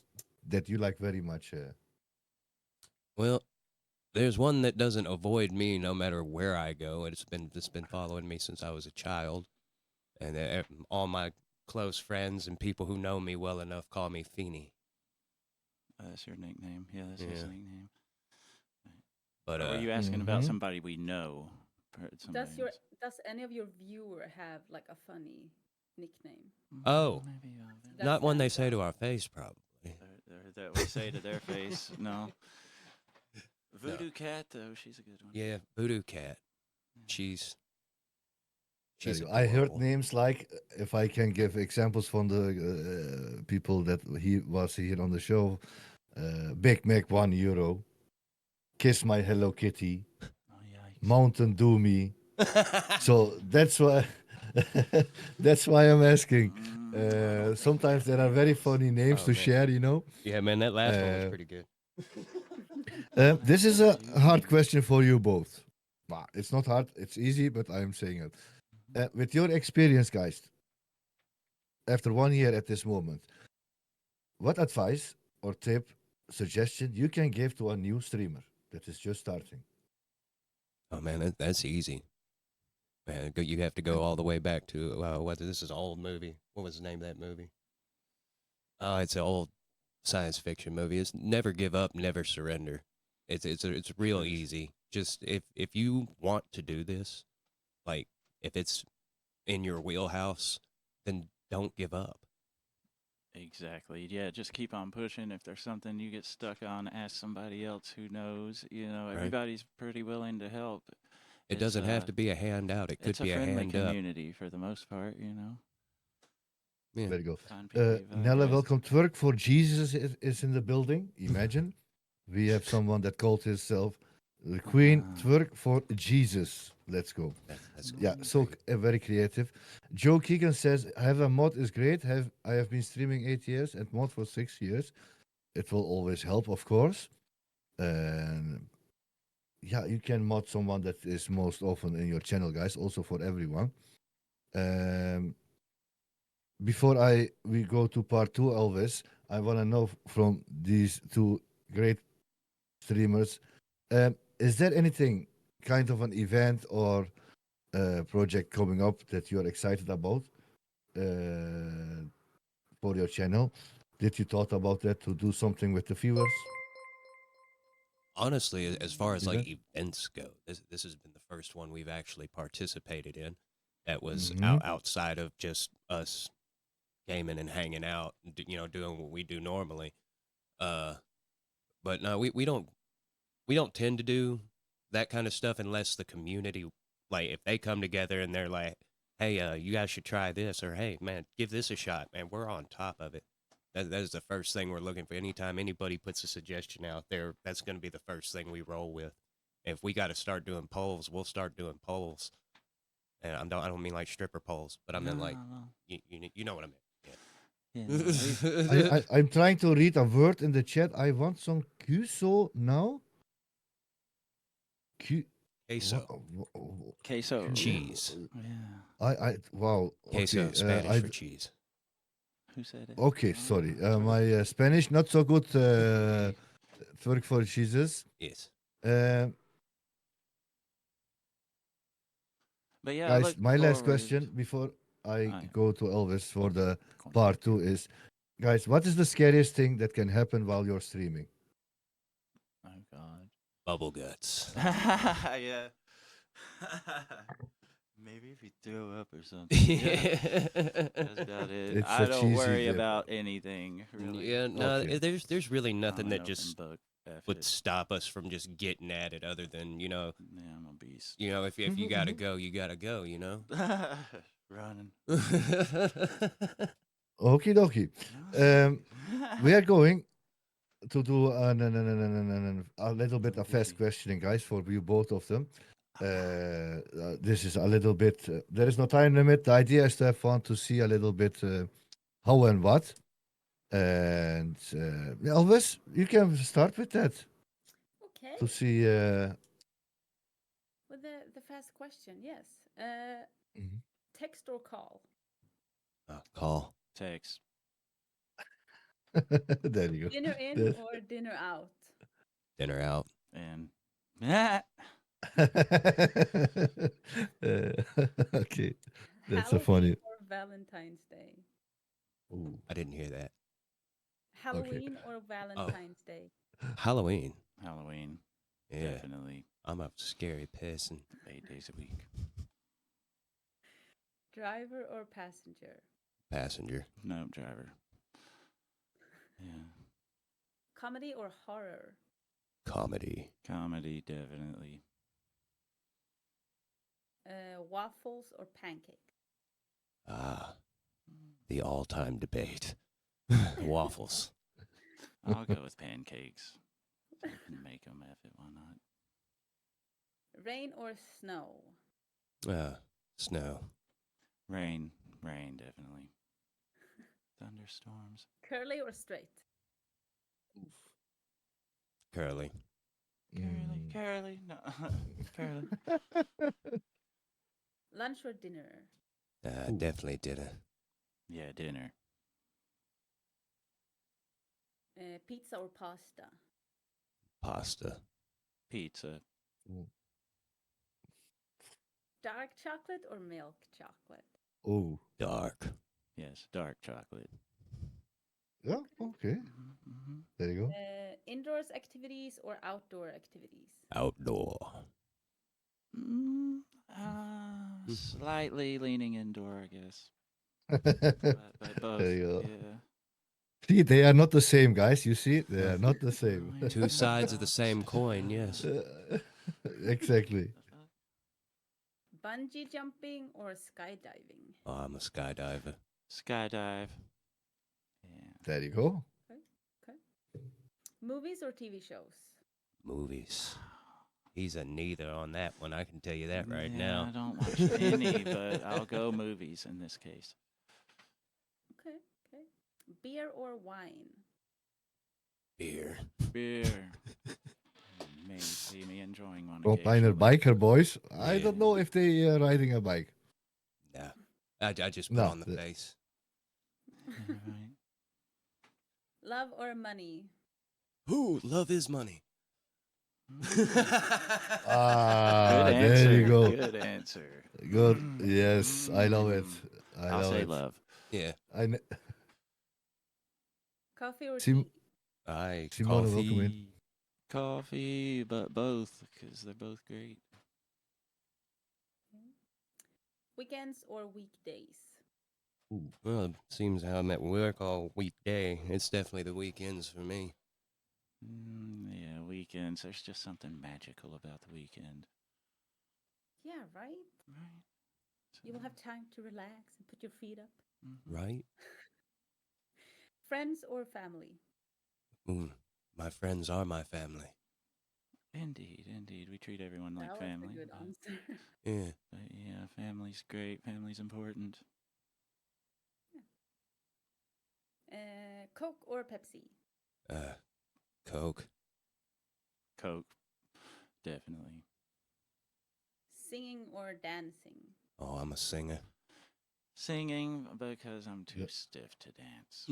[SPEAKER 1] that you like very much?
[SPEAKER 2] Well, there's one that doesn't avoid me no matter where I go. It's been following me since I was a child, and all my close friends and people who know me well enough call me Feeny.
[SPEAKER 3] That's your nickname. Yeah, that's his
[SPEAKER 2] Yeah.
[SPEAKER 3] nickname.
[SPEAKER 2] But
[SPEAKER 3] Or were you asking about
[SPEAKER 1] Mhm.
[SPEAKER 3] somebody we know?
[SPEAKER 4] Does any of your viewer have like a funny nickname
[SPEAKER 2] Oh,
[SPEAKER 3] Maybe
[SPEAKER 4] that
[SPEAKER 2] not one they
[SPEAKER 4] stands
[SPEAKER 2] say
[SPEAKER 4] out?
[SPEAKER 2] to our face, probably.
[SPEAKER 3] that we say to their face. No.
[SPEAKER 2] No.
[SPEAKER 3] Voodoo Cat, though, she's a good one.
[SPEAKER 2] Yeah, Voodoo Cat. She's
[SPEAKER 1] There
[SPEAKER 2] she's
[SPEAKER 1] you go. I heard
[SPEAKER 2] adorable.
[SPEAKER 1] names like, if I can give examples from the people that he was here on the show, Big Mac €1, Kiss My Hello Kitty,
[SPEAKER 3] Oh, yikes.
[SPEAKER 1] Mountain Dew Me. So that's why that's why I'm asking.
[SPEAKER 3] I don't think we
[SPEAKER 1] Sometimes
[SPEAKER 3] got
[SPEAKER 1] there are
[SPEAKER 3] any of
[SPEAKER 1] very
[SPEAKER 3] those.
[SPEAKER 1] funny names
[SPEAKER 2] Oh,
[SPEAKER 1] to
[SPEAKER 2] man.
[SPEAKER 1] share, you know.
[SPEAKER 2] Yeah, man, that last one was
[SPEAKER 1] Uh,
[SPEAKER 2] pretty good.
[SPEAKER 1] This is a
[SPEAKER 3] Mountain Dew
[SPEAKER 1] hard
[SPEAKER 3] Me.
[SPEAKER 1] question for you both. Well, it's not hard, it's easy, but I'm saying it. With your experience, guys, after 1 year at this moment, what advice or tip, suggestion you can give to a new streamer that is just starting?
[SPEAKER 2] Oh man, that's easy. Man, you have to go all the way back to what? This is an old movie. What was the name of that movie? Oh, it's an old science fiction movie. It's Never Give Up, Never Surrender. It's real
[SPEAKER 3] Yes.
[SPEAKER 2] easy. Just if you want to do this, like if it's in your wheelhouse, then don't give up.
[SPEAKER 3] Exactly. Yeah, just keep on pushing. If there's something you get stuck on, ask somebody else who knows.
[SPEAKER 2] Right.
[SPEAKER 3] Everybody's pretty willing to help.
[SPEAKER 2] It
[SPEAKER 3] It's,
[SPEAKER 2] doesn't have to be a handout. It could
[SPEAKER 3] It's a
[SPEAKER 2] be a
[SPEAKER 3] friendly
[SPEAKER 2] hand up.
[SPEAKER 3] community for the most part.
[SPEAKER 2] Yeah.
[SPEAKER 1] There you go.
[SPEAKER 3] Find people you vibe
[SPEAKER 1] Nella,
[SPEAKER 3] with.
[SPEAKER 1] welcome to work for Jesus is in the building. Imagine we have someone that called himself the Queen Twerk for Jesus. Let's go.
[SPEAKER 2] That's
[SPEAKER 1] Yeah,
[SPEAKER 3] Mm.
[SPEAKER 1] so very creative. Joe Keegan says, "Have a mod is great. I have been streaming 8 years and mod for 6 years. It will always help, of course. And yeah, you can mod someone that is most often in your channel, guys. Also for everyone. Before we go to part two, Elvis, I want to know from these two great streamers, is there anything kind of an event or project coming up that you're excited about for your channel? Did you thought about that to do something with the viewers?
[SPEAKER 2] honestly, as far as like
[SPEAKER 1] Event?
[SPEAKER 2] events go, this has been the first one we've actually participated in that was
[SPEAKER 1] Mm-hmm.
[SPEAKER 2] outside of just us gaming and hanging out, and doing what we do normally. Uh, but no, we don't tend to do that kind of stuff unless the community, like if they come together and they're like, hey, you guys should try this, or hey, man, give this a shot, man, we're on top of it. That is the first thing we're looking for. Anytime anybody puts a suggestion out there, that's going to be the first thing we roll with. If we got to start doing polls, we'll start doing polls. And I don't mean like stripper polls, but I mean like
[SPEAKER 3] No.
[SPEAKER 2] you know what I mean.
[SPEAKER 3] Yeah,
[SPEAKER 2] Yeah.
[SPEAKER 1] I'm trying to read a word in the chat. I want some queso now.
[SPEAKER 2] Queso,
[SPEAKER 3] queso.
[SPEAKER 2] cheese.
[SPEAKER 3] Yeah.
[SPEAKER 1] Wow.
[SPEAKER 2] Queso,
[SPEAKER 1] Okay.
[SPEAKER 2] Spanish for cheese.
[SPEAKER 3] Who said it?
[SPEAKER 1] Okay, sorry.
[SPEAKER 3] Oh,
[SPEAKER 1] My Spanish not so good. Twerk for Jesus.
[SPEAKER 2] Yes.
[SPEAKER 3] But yeah, I
[SPEAKER 1] Guys,
[SPEAKER 3] look
[SPEAKER 1] my last
[SPEAKER 3] forward-
[SPEAKER 1] question before I
[SPEAKER 3] yeah.
[SPEAKER 1] go to Elvis for the
[SPEAKER 3] Cool.
[SPEAKER 1] part two is, guys, what is the scariest thing that can happen while you're streaming?
[SPEAKER 3] Oh God.
[SPEAKER 2] Bubble guts.
[SPEAKER 3] Yeah. Maybe if you throw up or something. Yeah, that's about it.
[SPEAKER 1] It's
[SPEAKER 3] I
[SPEAKER 1] a
[SPEAKER 3] don't
[SPEAKER 1] cheesy
[SPEAKER 3] worry
[SPEAKER 1] dip.
[SPEAKER 3] about anything really.
[SPEAKER 2] Yeah, no,
[SPEAKER 1] Okay.
[SPEAKER 2] there's really nothing
[SPEAKER 3] I'm
[SPEAKER 2] that
[SPEAKER 3] an
[SPEAKER 2] just
[SPEAKER 3] open book. F
[SPEAKER 2] would
[SPEAKER 3] it.
[SPEAKER 2] stop us from just getting at it, other than
[SPEAKER 3] Yeah, I'm a beast.
[SPEAKER 2] if you gotta go, you gotta go.
[SPEAKER 3] Running.
[SPEAKER 1] Okie dokie. We are going to do a little bit of fast
[SPEAKER 3] Easy.
[SPEAKER 1] questioning, guys, for you both of them. This is a little bit. There is no time limit. The idea is to have fun, to see a little bit how and what. And Elvis, you can start with that
[SPEAKER 4] Okay.
[SPEAKER 1] to see.
[SPEAKER 4] With the first question, yes.
[SPEAKER 1] Mhm.
[SPEAKER 4] Text or call?
[SPEAKER 2] Call.
[SPEAKER 3] Text.
[SPEAKER 1] There you go.
[SPEAKER 4] Dinner in
[SPEAKER 1] That-
[SPEAKER 4] or dinner out?
[SPEAKER 2] Dinner out.
[SPEAKER 3] And
[SPEAKER 1] Okay, that's a
[SPEAKER 4] Halloween
[SPEAKER 1] funny.
[SPEAKER 4] or Valentine's Day?
[SPEAKER 1] Ooh.
[SPEAKER 2] I didn't hear that.
[SPEAKER 4] Halloween or Valentine's Day?
[SPEAKER 2] Halloween.
[SPEAKER 3] Halloween.
[SPEAKER 2] Yeah,
[SPEAKER 3] Definitely
[SPEAKER 2] I'm a scary person.
[SPEAKER 3] 8 days a week.
[SPEAKER 4] Driver or passenger?
[SPEAKER 2] Passenger.
[SPEAKER 3] No driver. Yeah.
[SPEAKER 4] Comedy or horror?
[SPEAKER 2] Comedy.
[SPEAKER 3] Comedy, definitely.
[SPEAKER 4] Waffles or pancakes?
[SPEAKER 2] Ah, the all-time debate. Waffles.
[SPEAKER 3] I'll go with pancakes. I can make them if it, why not?
[SPEAKER 4] Rain or snow?
[SPEAKER 2] Snow.
[SPEAKER 3] Rain, definitely. Thunderstorms.
[SPEAKER 4] Curly or straight?
[SPEAKER 2] Curly.
[SPEAKER 3] Curly, no, Curly.
[SPEAKER 4] Lunch or dinner?
[SPEAKER 2] Definitely dinner.
[SPEAKER 3] Yeah, dinner.
[SPEAKER 4] Pizza or pasta?
[SPEAKER 2] Pasta.
[SPEAKER 3] Pizza.
[SPEAKER 4] Dark chocolate or milk chocolate?
[SPEAKER 1] Oh,
[SPEAKER 2] Dark.
[SPEAKER 3] Yes, dark chocolate.
[SPEAKER 1] yeah, okay.
[SPEAKER 3] Mm-hmm.
[SPEAKER 1] There you go.
[SPEAKER 4] Indoors activities or outdoor activities?
[SPEAKER 2] Outdoor.
[SPEAKER 3] Slightly leaning indoor, I guess. But both.
[SPEAKER 1] There you go.
[SPEAKER 3] Yeah.
[SPEAKER 1] See, they are not the same, guys. You see, they are not the same.
[SPEAKER 3] Oh,
[SPEAKER 2] Two sides of the same coin, yes.
[SPEAKER 1] Exactly.
[SPEAKER 4] Bungee jumping or skydiving?
[SPEAKER 2] Oh, I'm a skydiver.
[SPEAKER 3] Skydive. Yeah.
[SPEAKER 1] There you go.
[SPEAKER 4] Movies or TV shows?
[SPEAKER 2] Movies. He's a neither on that one, I can tell you that right
[SPEAKER 3] Yeah,
[SPEAKER 2] now.
[SPEAKER 3] I don't watch any, but I'll go movies in this case.
[SPEAKER 4] Okay. Beer or wine?
[SPEAKER 2] Beer.
[SPEAKER 3] Beer. You may see me enjoying one.
[SPEAKER 1] Combiner
[SPEAKER 3] occasionally.
[SPEAKER 1] biker boys. I don't
[SPEAKER 2] Yeah.
[SPEAKER 1] know if they riding a bike.
[SPEAKER 2] Nah. I just put
[SPEAKER 1] No,
[SPEAKER 2] on the
[SPEAKER 1] the-
[SPEAKER 2] face.
[SPEAKER 3] Yeah, right.
[SPEAKER 4] Love or money?
[SPEAKER 2] Ooh, love is money.
[SPEAKER 1] Ah,
[SPEAKER 3] Good
[SPEAKER 1] there
[SPEAKER 3] answer.
[SPEAKER 1] you go.
[SPEAKER 3] Good answer.
[SPEAKER 1] Good. Yes, I love it.
[SPEAKER 3] I'll
[SPEAKER 1] love
[SPEAKER 3] say
[SPEAKER 1] it.
[SPEAKER 3] love.
[SPEAKER 2] Yeah.
[SPEAKER 4] Coffee or
[SPEAKER 1] Sim-
[SPEAKER 4] tea?
[SPEAKER 2] I
[SPEAKER 1] Simona, welcome in.
[SPEAKER 2] coffee.
[SPEAKER 3] Coffee, but both, because they're both great.
[SPEAKER 4] Weekends or weekdays?
[SPEAKER 2] Well, it seems how I'm at work all weekday. It's definitely the weekends for me.
[SPEAKER 3] Yeah, weekends. There's just something magical about the weekend.
[SPEAKER 4] Yeah, right?
[SPEAKER 3] Right.
[SPEAKER 4] You will have time to relax and put your feet up.
[SPEAKER 3] Mhm.
[SPEAKER 2] Right?
[SPEAKER 4] Friends or family?
[SPEAKER 2] My friends are my family.
[SPEAKER 3] Indeed. We treat everyone like
[SPEAKER 4] That
[SPEAKER 3] family.
[SPEAKER 4] was a good
[SPEAKER 3] but-
[SPEAKER 4] answer.
[SPEAKER 2] Yeah.
[SPEAKER 3] But yeah, family's great. Family's important.
[SPEAKER 4] Coke or Pepsi?
[SPEAKER 2] Coke.
[SPEAKER 3] Coke, definitely.
[SPEAKER 4] Singing or dancing?
[SPEAKER 2] Oh, I'm a singer.
[SPEAKER 3] Singing because I'm too
[SPEAKER 1] Yep.
[SPEAKER 3] stiff to dance.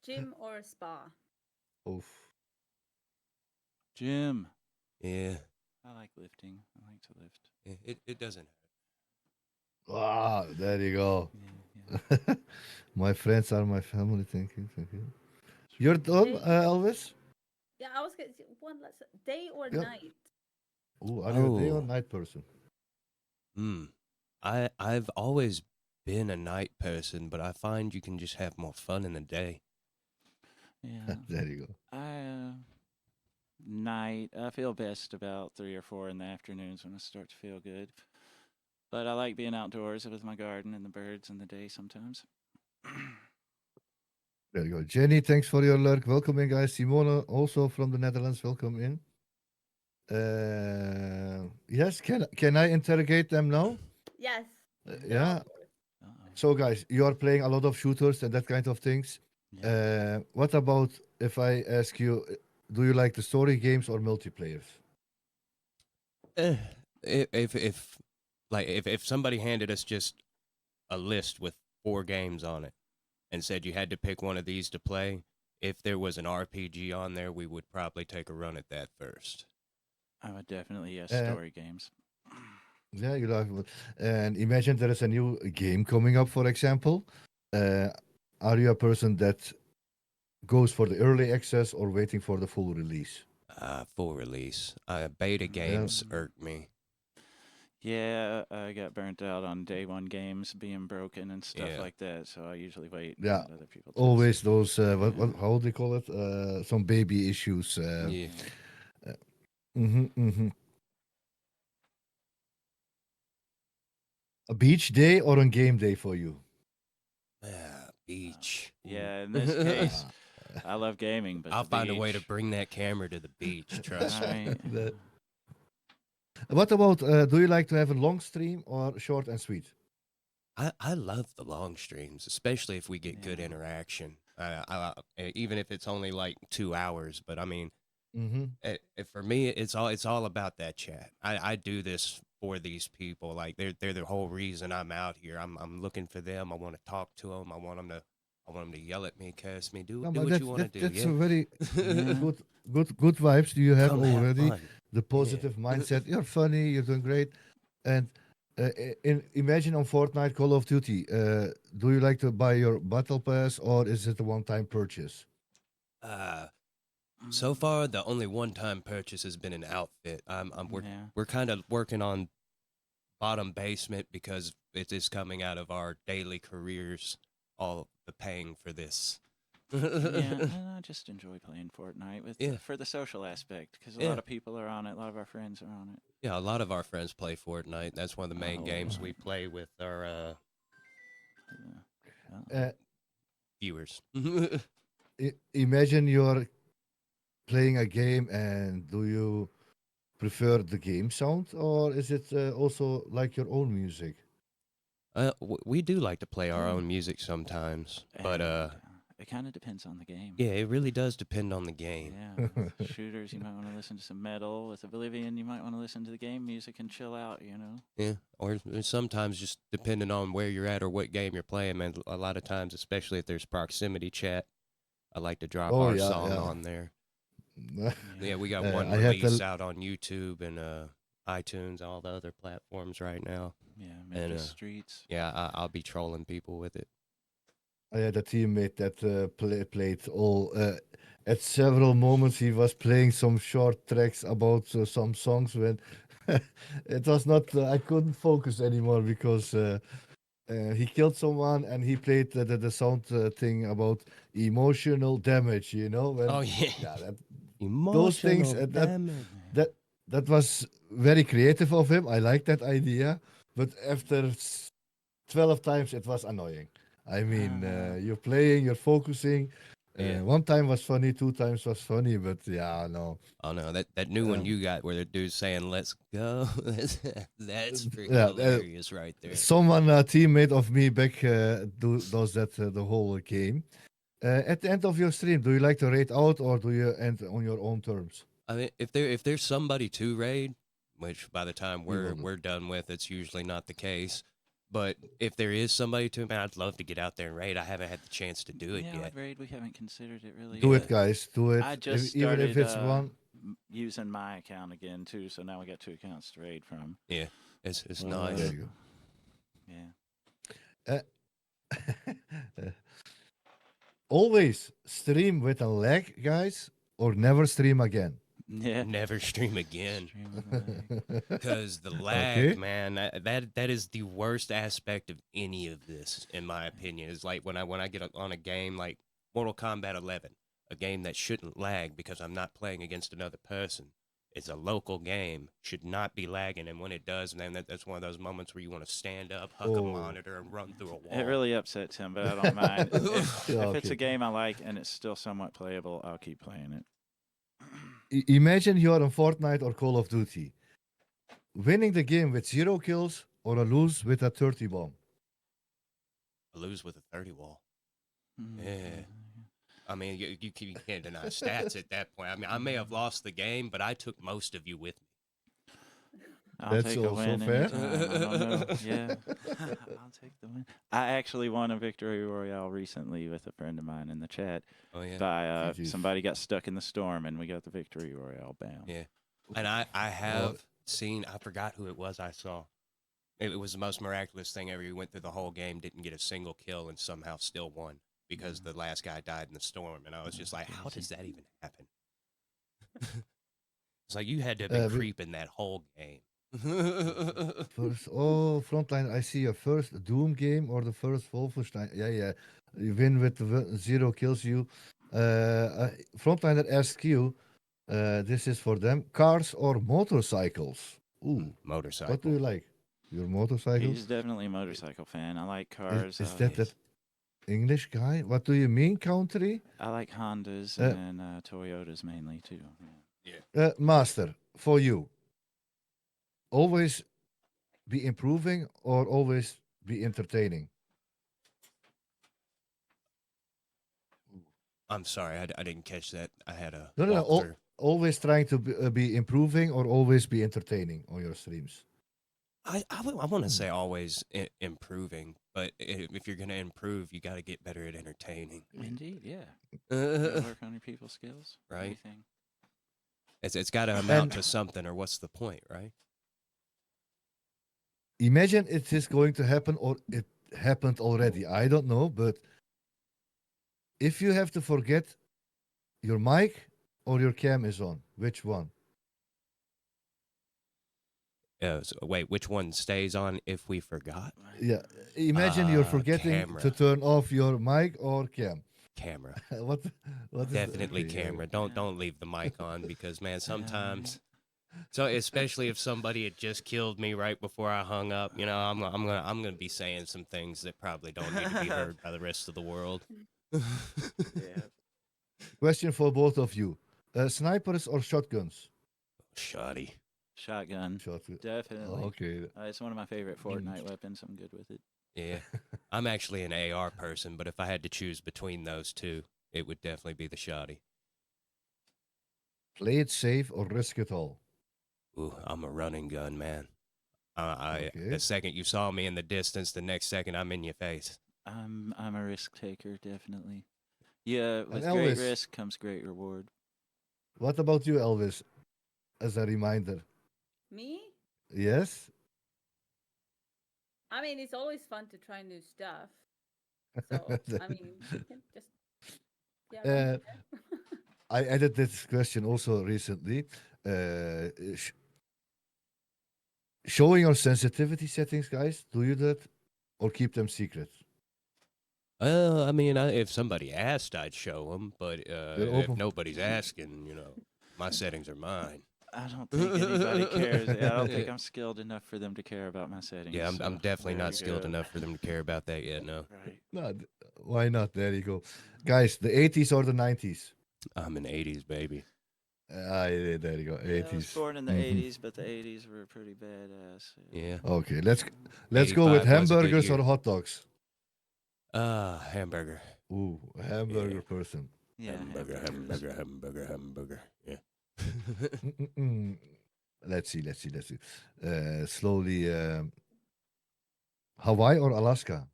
[SPEAKER 4] Gym or spa?
[SPEAKER 1] Oof.
[SPEAKER 3] Gym.
[SPEAKER 2] Yeah.
[SPEAKER 3] I like lifting. I like to lift.
[SPEAKER 2] It doesn't hurt.
[SPEAKER 1] Ah, there you go.
[SPEAKER 3] Yeah.
[SPEAKER 1] My friends are my family. Thank you. You're done, Elvis?
[SPEAKER 4] Yeah, I was gonna say one last day or
[SPEAKER 1] Yeah.
[SPEAKER 4] night.
[SPEAKER 1] Oh, are you a day or
[SPEAKER 2] Oh.
[SPEAKER 1] night person?
[SPEAKER 2] I've always been a night person, but I find you can just have more fun in the day.
[SPEAKER 3] Yeah.
[SPEAKER 1] There you go.
[SPEAKER 3] Night. I feel best about 3 or 4 in the afternoons when I start to feel good. But I like being outdoors with my garden and the birds in the day sometimes.
[SPEAKER 1] There you go. Jenny, thanks for your lurk. Welcome in, guys. Simona, also from the Netherlands. Welcome in. Yes, can I interrogate them now?
[SPEAKER 4] Yes.
[SPEAKER 1] Yeah.
[SPEAKER 3] Uh-oh.
[SPEAKER 1] So, guys, you are playing a lot of shooters and that kind of things.
[SPEAKER 3] Yeah.
[SPEAKER 1] What about if I ask you, do you like the story games or multiplayers?
[SPEAKER 2] If somebody handed us just a list with 4 games on it and said you had to pick one of these to play, if there was an RPG on there, we would probably take a run at that first.
[SPEAKER 3] I would definitely yes,
[SPEAKER 1] Uh,
[SPEAKER 3] story games.
[SPEAKER 1] Yeah, you like it. And imagine there is a new game coming up, for example. Are you a person that goes for the early access or waiting for the full release?
[SPEAKER 2] Full release. Beta games irk me.
[SPEAKER 3] Yeah, I got burnt out on day one games being broken and stuff
[SPEAKER 2] Yeah.
[SPEAKER 3] like that, so I usually wait and
[SPEAKER 1] Yeah,
[SPEAKER 3] let other people test
[SPEAKER 1] always
[SPEAKER 3] it.
[SPEAKER 1] those
[SPEAKER 3] Yeah.
[SPEAKER 1] how do they call it? Some baby issues.
[SPEAKER 2] Yeah.
[SPEAKER 1] Mm-hmm. A beach day or a game day for you?
[SPEAKER 2] Beach.
[SPEAKER 3] Yeah, in this case, I love gaming, but
[SPEAKER 2] I'll
[SPEAKER 3] the
[SPEAKER 2] find a way to
[SPEAKER 3] beach,
[SPEAKER 2] bring that camera to the beach. Trust me.
[SPEAKER 3] right?
[SPEAKER 1] The- What about do you like to have a long stream or short and sweet?
[SPEAKER 2] I love the long streams, especially if we get good
[SPEAKER 3] Yeah.
[SPEAKER 2] interaction. Even if it's only like 2 hours, but I mean,
[SPEAKER 1] Mm-hmm.
[SPEAKER 2] for me, it's all about that chat. I do this for these people. Like they're the whole reason I'm out here. I'm looking for them. I want to talk to them. I want them to yell at me, curse me, do
[SPEAKER 1] No,
[SPEAKER 2] do
[SPEAKER 1] but
[SPEAKER 2] what you want to do.
[SPEAKER 1] that's
[SPEAKER 2] Yeah.
[SPEAKER 1] a very
[SPEAKER 3] Yeah.
[SPEAKER 1] good vibes you have
[SPEAKER 2] Come have
[SPEAKER 1] already.
[SPEAKER 2] fun.
[SPEAKER 1] The positive mindset. You're funny. You're doing great. And imagine on Fortnite, Call of Duty. Do you like to buy your battle pass or is it a one-time purchase?
[SPEAKER 2] So far, the only one-time purchase has been an outfit.
[SPEAKER 3] Yeah.
[SPEAKER 2] We're kind of working on bottom basement because it is coming out of our daily careers. All the paying for this.
[SPEAKER 3] Yeah, and I just enjoy playing Fortnite
[SPEAKER 2] Yeah.
[SPEAKER 3] for the social aspect because a
[SPEAKER 2] Yeah.
[SPEAKER 3] lot of people are on it. A lot of our friends are on it.
[SPEAKER 2] Yeah, a lot of our friends play Fortnite. That's one of the main
[SPEAKER 3] Oh.
[SPEAKER 2] games we play with our
[SPEAKER 3] Well,
[SPEAKER 2] viewers.
[SPEAKER 1] Imagine you're playing a game and do you prefer the game sound or is it also like your own music?
[SPEAKER 2] We do like to play our
[SPEAKER 3] Yeah.
[SPEAKER 2] own music sometimes, but
[SPEAKER 3] and, it kind of depends on the game.
[SPEAKER 2] yeah, it really does depend on the game.
[SPEAKER 3] Yeah, with shooters, you might want to listen to some metal. With Oblivion, you might want to listen to the game music and chill out.
[SPEAKER 2] Yeah, or sometimes just depending on where you're at or what game you're playing, man. A lot of times, especially if there's proximity chat, I like to drop
[SPEAKER 1] Oh
[SPEAKER 2] our
[SPEAKER 1] yeah,
[SPEAKER 2] song
[SPEAKER 1] yeah.
[SPEAKER 2] on there. Yeah, we got
[SPEAKER 1] Uh,
[SPEAKER 2] one
[SPEAKER 1] I had to
[SPEAKER 2] release out on YouTube and iTunes, all the other platforms right now.
[SPEAKER 3] Yeah,
[SPEAKER 2] And
[SPEAKER 3] Memphis streets.
[SPEAKER 2] yeah, I'll be trolling people with it.
[SPEAKER 1] I had a teammate that played all. At several moments, he was playing some short tracks about some songs when it was not. I couldn't focus anymore because he killed someone and he played the sound thing about emotional damage. You know, when
[SPEAKER 2] Oh yeah,
[SPEAKER 1] yeah, that those things
[SPEAKER 2] emotional damage.
[SPEAKER 1] that that was very creative of him. I like that idea, but after 12 times, it was annoying. I mean, you're playing, you're focusing.
[SPEAKER 2] Yeah.
[SPEAKER 1] One time was funny, two times was funny, but yeah, no.
[SPEAKER 2] Oh no, that new one
[SPEAKER 1] Um,
[SPEAKER 2] you got where the dude's saying "Let's go," that's freaking
[SPEAKER 1] yeah,
[SPEAKER 2] hilarious right there.
[SPEAKER 1] someone, a teammate of me back, does that the whole game. At the end of your stream, do you like to raid out or do you end on your own terms?
[SPEAKER 2] I mean, if there's somebody to raid, which by the time
[SPEAKER 1] will.
[SPEAKER 2] we're done with, it's usually not the case. But if there is somebody to, man, I'd love to get out there and raid. I haven't had the chance to do it
[SPEAKER 3] Yeah,
[SPEAKER 2] yet.
[SPEAKER 3] with Raid, we haven't considered it really.
[SPEAKER 1] Do
[SPEAKER 3] yet.
[SPEAKER 1] it, guys. Do it.
[SPEAKER 3] I just
[SPEAKER 1] Even
[SPEAKER 3] started
[SPEAKER 1] if it's one.
[SPEAKER 3] using my account again too, so now we got 2 accounts to raid from.
[SPEAKER 2] Yeah, it's
[SPEAKER 3] Well,
[SPEAKER 2] nice.
[SPEAKER 1] There you
[SPEAKER 3] Yeah.
[SPEAKER 1] go. Always stream with a lag, guys, or never stream again.
[SPEAKER 3] Yeah.
[SPEAKER 2] Never stream again.
[SPEAKER 3] Stream with lag.
[SPEAKER 2] Because the lag,
[SPEAKER 1] Okay.
[SPEAKER 2] man, that is the worst aspect of any of this, in my opinion. Is like when I get on a game like Mortal Kombat 11, a game that shouldn't lag because I'm not playing against another person. It's a local game, should not be lagging, and when it does, man, that's one of those moments where you want to stand up, hug a
[SPEAKER 1] Oh.
[SPEAKER 2] monitor, and run through a wall.
[SPEAKER 3] It really upsets him, but I don't mind. If
[SPEAKER 1] Yeah,
[SPEAKER 3] it's a
[SPEAKER 1] okay.
[SPEAKER 3] game I like and it's still somewhat playable, I'll keep playing it.
[SPEAKER 1] Imagine you're on Fortnite or Call of Duty. Winning the game with 0 kills or a lose with a 30 bomb.
[SPEAKER 2] I lose with a 30 wall.
[SPEAKER 3] Mm,
[SPEAKER 2] Yeah. I mean, you can't deny stats at that point. I mean, I may have lost the game, but I took most of you with me.
[SPEAKER 3] I'll
[SPEAKER 1] That's
[SPEAKER 3] take a
[SPEAKER 1] also
[SPEAKER 3] win
[SPEAKER 1] fair.
[SPEAKER 3] anytime. I don't know. Yeah. I'll take the win. I actually won a victory royale recently with a friend of mine in the chat.
[SPEAKER 2] Oh yeah.
[SPEAKER 3] By
[SPEAKER 1] Jeez.
[SPEAKER 3] somebody got stuck in the storm and we got the victory royale. Bam.
[SPEAKER 2] Yeah. And I have seen, I forgot who it was I saw. It was the most miraculous thing ever. He went through the whole game, didn't get a single kill, and somehow still won because the last guy died in the storm, and I was just like, how does that even happen? It's like you had to have been
[SPEAKER 1] We-
[SPEAKER 2] creeping that whole game.
[SPEAKER 1] First, oh, Frontline, I see your first Doom game or the first Wolfenstein. Yeah. You win with zero kills you. Frontliner asks you, this is for them, cars or motorcycles? Ooh,
[SPEAKER 2] Motorcycle.
[SPEAKER 1] what do you like? Your motorcycles?
[SPEAKER 3] He's definitely a motorcycle fan. I like
[SPEAKER 1] Is,
[SPEAKER 3] cars.
[SPEAKER 1] is that that English guy? What do you mean, country?
[SPEAKER 3] I like Hondas
[SPEAKER 1] Uh,
[SPEAKER 3] and Toyotas mainly too. Yeah.
[SPEAKER 1] Master, for you, always be improving or always be entertaining?
[SPEAKER 2] I'm sorry, I didn't catch that. I had a
[SPEAKER 1] No.
[SPEAKER 2] walkthrough.
[SPEAKER 1] Always trying to be improving or always be entertaining on your streams.
[SPEAKER 2] I want to say always improving, but if you're gonna improve, you got to get better at entertaining.
[SPEAKER 3] Indeed, yeah. You gotta work on your people skills.
[SPEAKER 2] Right.
[SPEAKER 3] Everything.
[SPEAKER 2] It's got to amount to something, or what's the point, right?
[SPEAKER 1] Imagine it is going to happen or it happened already. I don't know, but if you have to forget your mic or your cam is on, which one?
[SPEAKER 2] So, wait, which one stays on if we forgot?
[SPEAKER 1] Yeah, imagine you're forgetting
[SPEAKER 2] Camera.
[SPEAKER 1] to turn off your mic or cam.
[SPEAKER 2] Camera.
[SPEAKER 1] what? What is
[SPEAKER 2] Definitely
[SPEAKER 1] okay,
[SPEAKER 2] camera. Don't leave the mic on because man,
[SPEAKER 3] Yeah.
[SPEAKER 2] sometimes. So especially if somebody had just killed me right before I hung up, you know, I'm gonna be saying some things that probably don't need to be heard by the rest of the world.
[SPEAKER 3] Yeah.
[SPEAKER 1] Question for both of you: snipers or shotguns?
[SPEAKER 2] Shoddy.
[SPEAKER 3] Shotgun.
[SPEAKER 1] Shotgun.
[SPEAKER 3] Definitely.
[SPEAKER 1] Okay.
[SPEAKER 3] It's one of my favorite Fortnite weapons. I'm good with it.
[SPEAKER 2] Yeah. I'm actually an AR person, but if I had to choose between those two, it would definitely be the shoddy.
[SPEAKER 1] Play it safe or risk it all.
[SPEAKER 2] Ooh, I'm a running gun, man.
[SPEAKER 1] Okay.
[SPEAKER 2] The second you saw me in the distance, the next second I'm in your face.
[SPEAKER 3] I'm a risk taker, definitely. Yeah, with
[SPEAKER 1] And
[SPEAKER 3] great
[SPEAKER 1] Elvis?
[SPEAKER 3] risk comes great reward.
[SPEAKER 1] What about you, Elvis? As a reminder.
[SPEAKER 4] Me?
[SPEAKER 1] Yes.
[SPEAKER 4] I mean, it's always fun to try new stuff. So, I mean, you can just yeah. run
[SPEAKER 1] Uh,
[SPEAKER 4] with it.
[SPEAKER 1] I added this question also recently. Showing your sensitivity settings, guys. Do you that or keep them secret?
[SPEAKER 2] I mean, if somebody asked, I'd show them, but
[SPEAKER 1] They're
[SPEAKER 2] if
[SPEAKER 1] open.
[SPEAKER 2] nobody's asking, you know, my settings are mine.
[SPEAKER 3] I don't think anybody cares. I don't think I'm skilled enough for them to care about my settings.
[SPEAKER 2] Yeah, I'm
[SPEAKER 3] so
[SPEAKER 2] definitely
[SPEAKER 3] there
[SPEAKER 2] not
[SPEAKER 3] you
[SPEAKER 2] skilled
[SPEAKER 3] go.
[SPEAKER 2] enough for them to care about that yet. No,
[SPEAKER 3] Right.
[SPEAKER 1] No, why not? There you go, guys. The 80s or the 90s?
[SPEAKER 2] I'm an '80s baby.
[SPEAKER 1] Yeah, there you go.
[SPEAKER 3] Yeah, I was
[SPEAKER 1] 80s.
[SPEAKER 3] born in the
[SPEAKER 1] Mhm.
[SPEAKER 3] 80s, but the 80s were pretty badass.
[SPEAKER 2] Yeah.
[SPEAKER 1] Okay, let's go with
[SPEAKER 2] 85 was a good
[SPEAKER 1] hamburgers or
[SPEAKER 2] year.
[SPEAKER 1] hot dogs.
[SPEAKER 2] Hamburger.
[SPEAKER 1] Ooh, hamburger
[SPEAKER 2] Yeah.
[SPEAKER 1] person.
[SPEAKER 3] Yeah,
[SPEAKER 2] Hamburger,
[SPEAKER 3] hamburgers.
[SPEAKER 2] hamburger. Yeah.
[SPEAKER 1] Mm-mm-mm. Let's see. Slowly. Hawaii or Alaska?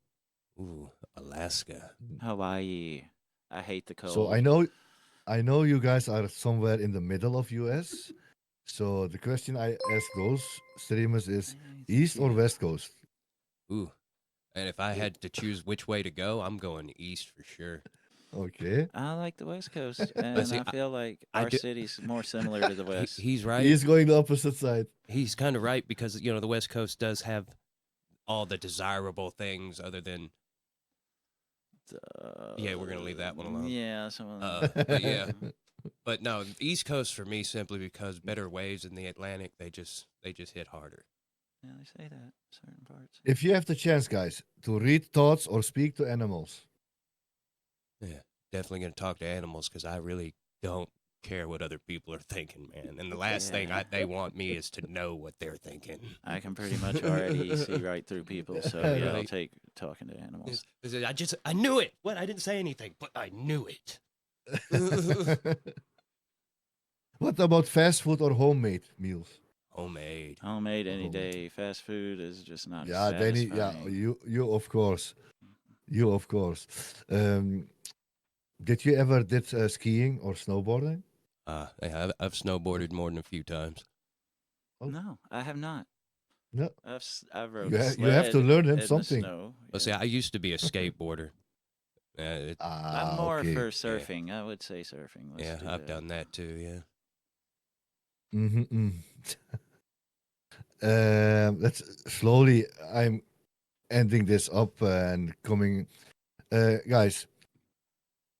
[SPEAKER 2] Ooh, Alaska.
[SPEAKER 3] Hawaii. I hate the cold.
[SPEAKER 1] So I know you guys are somewhere in the middle of US. So the question I ask those streamers is East or West Coast?
[SPEAKER 2] Ooh. And if I had to choose which way to go, I'm going east for sure.
[SPEAKER 1] Okay.
[SPEAKER 3] I like the West Coast, and
[SPEAKER 2] see,
[SPEAKER 3] I feel like
[SPEAKER 2] I
[SPEAKER 3] our
[SPEAKER 2] do-
[SPEAKER 3] city's more similar to the West.
[SPEAKER 2] He's right.
[SPEAKER 1] He's going the opposite side.
[SPEAKER 2] He's kind of right because you know the West Coast does have all the desirable things other than yeah, we're gonna leave that one alone.
[SPEAKER 3] Yeah, some of
[SPEAKER 2] But yeah. But no, the East Coast for me simply because better waves in the Atlantic they just hit harder.
[SPEAKER 3] Yeah, they say that certain parts.
[SPEAKER 1] If you have the chance, guys, to read thoughts or speak to animals,
[SPEAKER 2] Yeah, definitely gonna talk to animals because I really don't care what other people are thinking, man. And the last thing
[SPEAKER 3] Yeah.
[SPEAKER 2] they want me is to know what they're thinking.
[SPEAKER 3] I can pretty much already see right through people, so yeah, I'll
[SPEAKER 2] Right.
[SPEAKER 3] take talking to animals.
[SPEAKER 2] I knew it. What? I didn't say anything, but I knew it.
[SPEAKER 1] what about fast food or homemade meals?
[SPEAKER 2] Homemade.
[SPEAKER 3] Homemade any
[SPEAKER 1] Homemade.
[SPEAKER 3] day. Fast food is just not.
[SPEAKER 1] Yeah, Danny. Yeah,
[SPEAKER 3] satisfying.
[SPEAKER 1] you of course, you of course. Did you ever did skiing or snowboarding?
[SPEAKER 2] I've snowboarded more than a few times.
[SPEAKER 1] Oh.
[SPEAKER 3] No, I have not.
[SPEAKER 1] No.
[SPEAKER 3] I've rode
[SPEAKER 1] You have to
[SPEAKER 3] sled
[SPEAKER 1] learn him
[SPEAKER 3] in the
[SPEAKER 1] something.
[SPEAKER 3] snow.
[SPEAKER 2] Well, see, I used to be a skateboarder,
[SPEAKER 3] I'm
[SPEAKER 1] Ah,
[SPEAKER 3] more
[SPEAKER 1] okay.
[SPEAKER 3] for surfing. I would say surfing. Let's
[SPEAKER 2] Yeah,
[SPEAKER 3] do
[SPEAKER 2] I've
[SPEAKER 3] that.
[SPEAKER 2] done that too. Yeah.
[SPEAKER 1] Mm-hmm. Let's slowly. I'm ending this up and coming. Guys,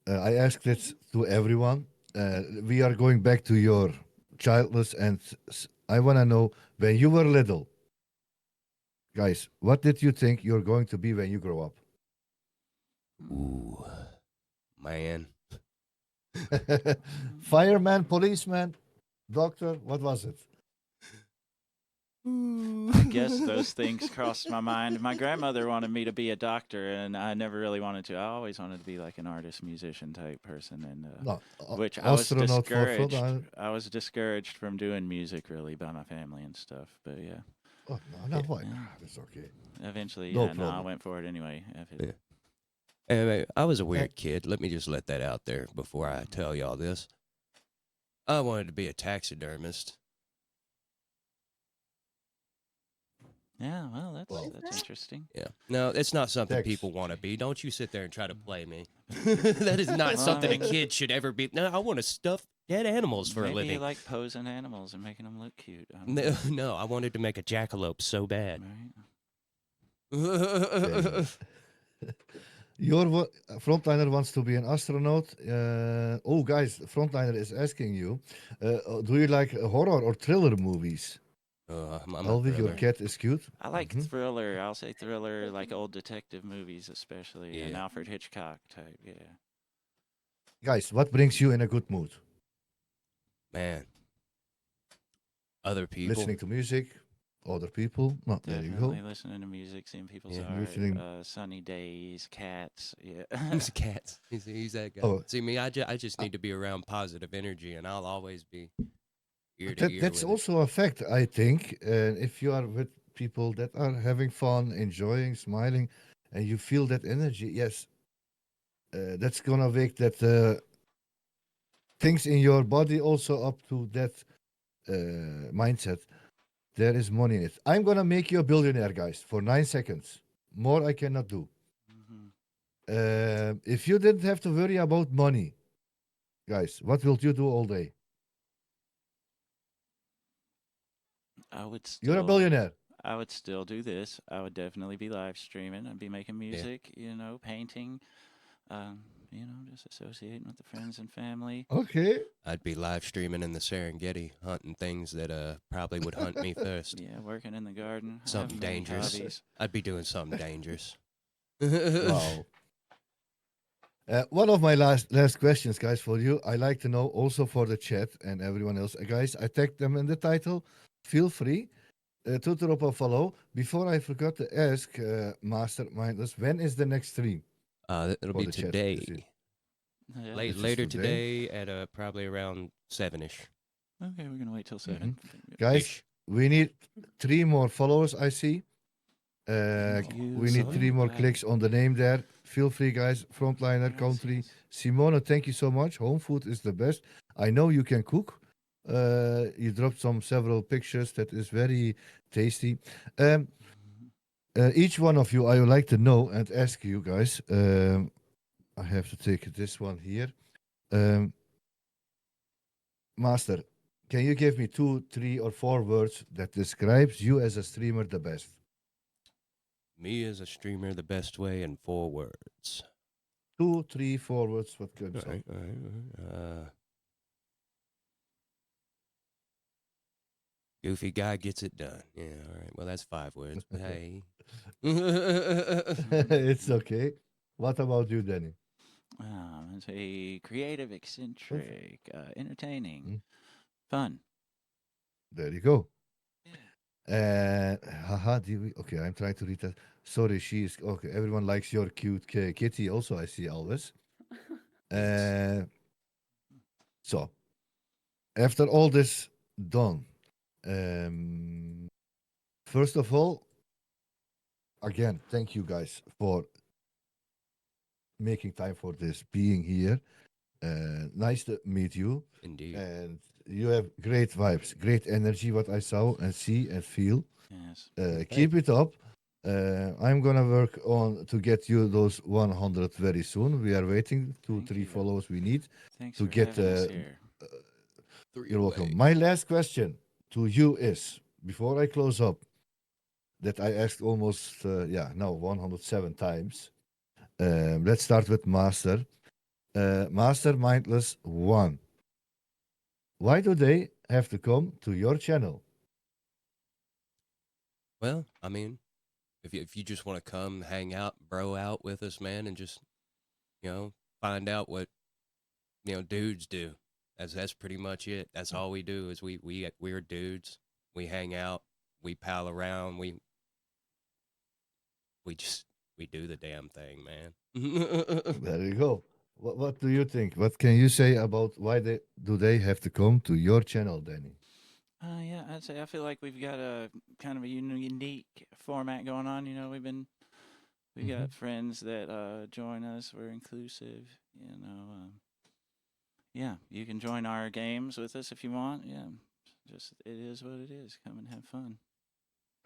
[SPEAKER 1] I asked this to everyone. We are going back to your childless, and I want to know when you were little, guys, what did you think you're going to be when you grow up?
[SPEAKER 2] Ooh, man.
[SPEAKER 1] Fireman, policeman, doctor, what was it?
[SPEAKER 3] I guess those things crossed my mind. My grandmother wanted me to be a doctor, and I never really wanted to. I always wanted to be like an artist, musician type person, and
[SPEAKER 1] No,
[SPEAKER 3] which I was
[SPEAKER 1] astronaut for
[SPEAKER 3] discouraged.
[SPEAKER 1] fun.
[SPEAKER 3] I was discouraged from doing music really by my family and stuff. But yeah,
[SPEAKER 1] Oh, no, why?
[SPEAKER 3] Yeah.
[SPEAKER 1] That's okay.
[SPEAKER 3] eventually,
[SPEAKER 1] No
[SPEAKER 3] yeah, no, I
[SPEAKER 1] problem.
[SPEAKER 3] went for it anyway.
[SPEAKER 2] Yeah. Anyway, I was a weird kid. Let me just let that out there before I tell y'all this. I wanted to be a taxidermist.
[SPEAKER 3] Yeah, well,
[SPEAKER 1] Well,
[SPEAKER 3] that's interesting.
[SPEAKER 2] Yeah. No, it's not something
[SPEAKER 1] Tax.
[SPEAKER 2] people want to be. Don't you sit there and try to play me. That is not
[SPEAKER 3] Well, I
[SPEAKER 2] something a
[SPEAKER 3] mean-
[SPEAKER 2] kid should ever be. No, I want to stuff dead animals for
[SPEAKER 3] Maybe
[SPEAKER 2] a living.
[SPEAKER 3] you like posing animals and making them look cute. I don't know.
[SPEAKER 2] No, no, I wanted to make a jackalope so bad.
[SPEAKER 3] Right?
[SPEAKER 1] Your frontliner wants to be an astronaut. Oh, guys, frontliner is asking you, do you like horror or thriller movies?
[SPEAKER 2] I'm a
[SPEAKER 1] Alvi, your
[SPEAKER 2] thriller.
[SPEAKER 1] cat is cute.
[SPEAKER 3] I like
[SPEAKER 1] Mhm.
[SPEAKER 3] thriller. I'll say thriller, like old detective movies, especially, and
[SPEAKER 2] Yeah.
[SPEAKER 3] Alfred Hitchcock type. Yeah.
[SPEAKER 1] Guys, what brings you in a good mood?
[SPEAKER 2] Man. Other people.
[SPEAKER 1] Listening to music, other people. No, there you
[SPEAKER 3] Definitely
[SPEAKER 1] go.
[SPEAKER 3] listening to music, seeing people's
[SPEAKER 2] Yeah.
[SPEAKER 3] art,
[SPEAKER 1] Listening-
[SPEAKER 3] sunny days, cats. Yeah.
[SPEAKER 2] He's cats. He's that guy.
[SPEAKER 1] Oh.
[SPEAKER 2] See me, I just need to be around positive energy, and I'll always be ear to
[SPEAKER 1] That,
[SPEAKER 2] ear
[SPEAKER 1] that's
[SPEAKER 2] with it.
[SPEAKER 1] also a fact, I think. If you are with people that are having fun, enjoying, smiling, and you feel that energy, yes, that's gonna wake that things in your body also up to that mindset. There is money in it. I'm gonna make you a billionaire, guys, for 9 seconds. More I cannot do.
[SPEAKER 3] Mhm.
[SPEAKER 1] If you didn't have to worry about money, guys, what will you do all day?
[SPEAKER 3] I would
[SPEAKER 1] You're a
[SPEAKER 3] still.
[SPEAKER 1] billionaire.
[SPEAKER 3] I would still do this. I would definitely be live streaming. I'd be making music, painting, just associating with the friends and family.
[SPEAKER 1] Okay.
[SPEAKER 2] I'd be live streaming in the Serengeti, hunting things that probably would hunt me first.
[SPEAKER 3] Yeah, working in the garden. I have
[SPEAKER 2] Something
[SPEAKER 3] many
[SPEAKER 2] dangerous.
[SPEAKER 3] hobbies.
[SPEAKER 2] I'd be doing something dangerous.
[SPEAKER 1] Wow. One of my last questions, guys, for you. I like to know also for the chat and everyone else. Guys, I tagged them in the title. Feel free to drop a follow. Before I forgot to ask Mastermindless, when is the next stream?
[SPEAKER 2] It'll
[SPEAKER 1] For
[SPEAKER 2] be
[SPEAKER 1] the chat,
[SPEAKER 2] today.
[SPEAKER 1] is it?
[SPEAKER 3] Yeah.
[SPEAKER 2] Late,
[SPEAKER 1] This is
[SPEAKER 2] later
[SPEAKER 1] today?
[SPEAKER 2] today at probably around 7ish.
[SPEAKER 3] Okay, we're gonna wait till 7.
[SPEAKER 1] Guys,
[SPEAKER 2] Ish.
[SPEAKER 1] we need 3 more followers, I see.
[SPEAKER 3] Thank you
[SPEAKER 1] We need
[SPEAKER 3] so
[SPEAKER 1] 3 more
[SPEAKER 3] much.
[SPEAKER 1] clicks on the name there. Feel free, guys. Frontliner Country. Simona, thank you so much. Home food is the best. I know you can cook. You dropped several pictures. That is very tasty. Each one of you, I would like to know and ask you guys. I have to take this one here. Master, can you give me 2, 3, or 4 words that describes you as a streamer the best?
[SPEAKER 2] Me as a streamer, the best way in 4 words.
[SPEAKER 1] 2, 3, 4 words. What comes
[SPEAKER 2] All
[SPEAKER 1] up?
[SPEAKER 2] right, all right, all right. Goofy guy gets it done. Yeah, all right. Well, that's 5 words. But hey.
[SPEAKER 1] It's okay. What about you, Danny?
[SPEAKER 3] It's a creative, eccentric, entertaining,
[SPEAKER 1] Mm.
[SPEAKER 3] fun.
[SPEAKER 1] There you go. Haha, okay, I'm trying to read that. Sorry, she's okay. Everyone likes your cute kitty. Also, I see always. So, after all this done, first of all, again, thank you guys for making time for this, being here. Nice to meet you.
[SPEAKER 2] Indeed.
[SPEAKER 1] And you have great vibes, great energy, what I saw and see and feel.
[SPEAKER 3] Yes.
[SPEAKER 1] Keep it up. I'm gonna work on to get you those 100 very soon. We are waiting. Two,
[SPEAKER 3] Thank
[SPEAKER 1] three
[SPEAKER 3] you.
[SPEAKER 1] follows we need
[SPEAKER 3] Thanks
[SPEAKER 1] to
[SPEAKER 3] for
[SPEAKER 1] get.
[SPEAKER 3] having us here.
[SPEAKER 1] You're welcome. My last question to you is, before I close up, that I asked almost, now 107 times. Let's start with Master. Master Mindless 1. Why do they have to come to your channel?
[SPEAKER 2] Well, I mean, if you just want to come hang out, bro out with us, man, and just find out what dudes do. That's pretty much it. That's all we do is we're dudes. We hang out, we pal around, we do the damn thing, man.
[SPEAKER 1] There you go. What do you think? What can you say about why they have to come to your channel, Danny?
[SPEAKER 3] Yeah, I'd say I feel like we've got a kind of a unique format going on. We
[SPEAKER 1] Mhm.
[SPEAKER 3] got friends that join us. We're inclusive. Yeah, you can join our games with us if you want. Yeah, just it is what it is. Come and have fun.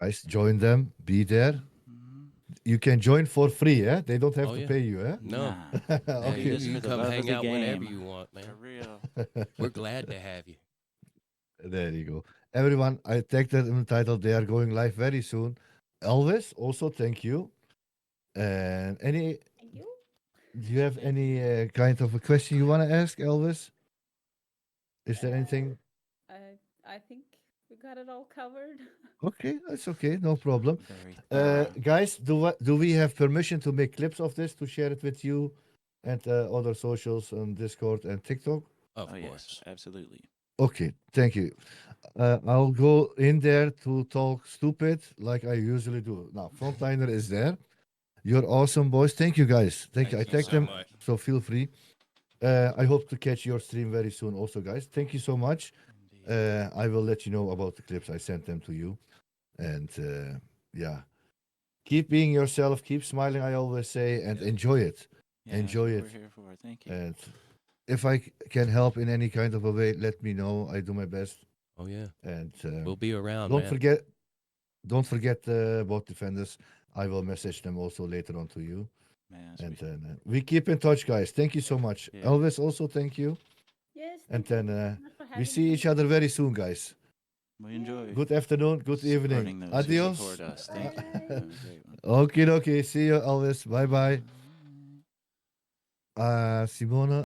[SPEAKER 1] Guys, join them. Be there.
[SPEAKER 3] Hmm.
[SPEAKER 1] You can join for free, eh? They don't have
[SPEAKER 2] Oh
[SPEAKER 1] to
[SPEAKER 2] yeah.
[SPEAKER 1] pay you, eh?
[SPEAKER 2] No.
[SPEAKER 3] Nah,
[SPEAKER 2] Yeah,
[SPEAKER 3] we
[SPEAKER 1] Okay.
[SPEAKER 3] do
[SPEAKER 2] you,
[SPEAKER 3] this
[SPEAKER 2] you
[SPEAKER 3] for
[SPEAKER 2] can
[SPEAKER 3] the
[SPEAKER 2] come
[SPEAKER 3] love of
[SPEAKER 2] hang
[SPEAKER 3] the
[SPEAKER 2] out whenever
[SPEAKER 3] game.
[SPEAKER 2] you want, man.
[SPEAKER 3] For real.
[SPEAKER 2] We're glad to have you.
[SPEAKER 1] There you go. Everyone, I tagged that in the title. They are going live very soon. Elvis, also thank you. And
[SPEAKER 4] Thank you.
[SPEAKER 1] do you have any kind of a question you want to ask, Elvis? Is there anything?
[SPEAKER 4] I think we got it all covered.
[SPEAKER 1] Okay, that's okay, no problem.
[SPEAKER 3] Very thorough.
[SPEAKER 1] Guys, do we have permission to make clips of this to share it with you and other socials on Discord and TikTok?
[SPEAKER 2] Of
[SPEAKER 3] Oh yes,
[SPEAKER 2] course.
[SPEAKER 3] absolutely.
[SPEAKER 1] Okay, thank you. I'll go in there to talk stupid like I usually do. Now, Frontliner is there. You're awesome, boys. Thank you, guys. Thank you. I
[SPEAKER 2] Thank you
[SPEAKER 1] tagged
[SPEAKER 2] so
[SPEAKER 1] them,
[SPEAKER 2] much.
[SPEAKER 1] so feel free. I hope to catch your stream very soon, also, guys. Thank you so much.
[SPEAKER 3] Indeed.
[SPEAKER 1] I will let you know about the clips. I sent them to you. And yeah, keep being yourself, keep smiling, I always say, and
[SPEAKER 2] Yeah.
[SPEAKER 1] enjoy it.
[SPEAKER 3] Yeah, that's
[SPEAKER 1] Enjoy
[SPEAKER 3] what
[SPEAKER 1] it.
[SPEAKER 3] we're here for. Thank you.
[SPEAKER 1] And if I can help in any kind of a way, let me know. I do my best.
[SPEAKER 2] Oh yeah.
[SPEAKER 1] And
[SPEAKER 2] We'll be around,
[SPEAKER 1] don't
[SPEAKER 2] man.
[SPEAKER 1] forget, don't forget both defenders. I will message them also later on to you.
[SPEAKER 3] Man,
[SPEAKER 1] And
[SPEAKER 3] sweet.
[SPEAKER 1] then we keep in touch, guys. Thank you so much.
[SPEAKER 3] Yeah.
[SPEAKER 1] Elvis, also thank you.
[SPEAKER 4] Yes,
[SPEAKER 1] And
[SPEAKER 4] thank you
[SPEAKER 1] then
[SPEAKER 4] so much for
[SPEAKER 1] we
[SPEAKER 4] having
[SPEAKER 1] see
[SPEAKER 4] me.
[SPEAKER 1] each other very soon, guys.
[SPEAKER 3] We enjoy
[SPEAKER 1] Good afternoon, good evening.
[SPEAKER 3] supporting those who
[SPEAKER 1] Adios.
[SPEAKER 3] support us. Thank you.
[SPEAKER 4] Bye.
[SPEAKER 3] Have a great one.
[SPEAKER 1] Okay, okay. See you, Elvis. Bye bye. Simona.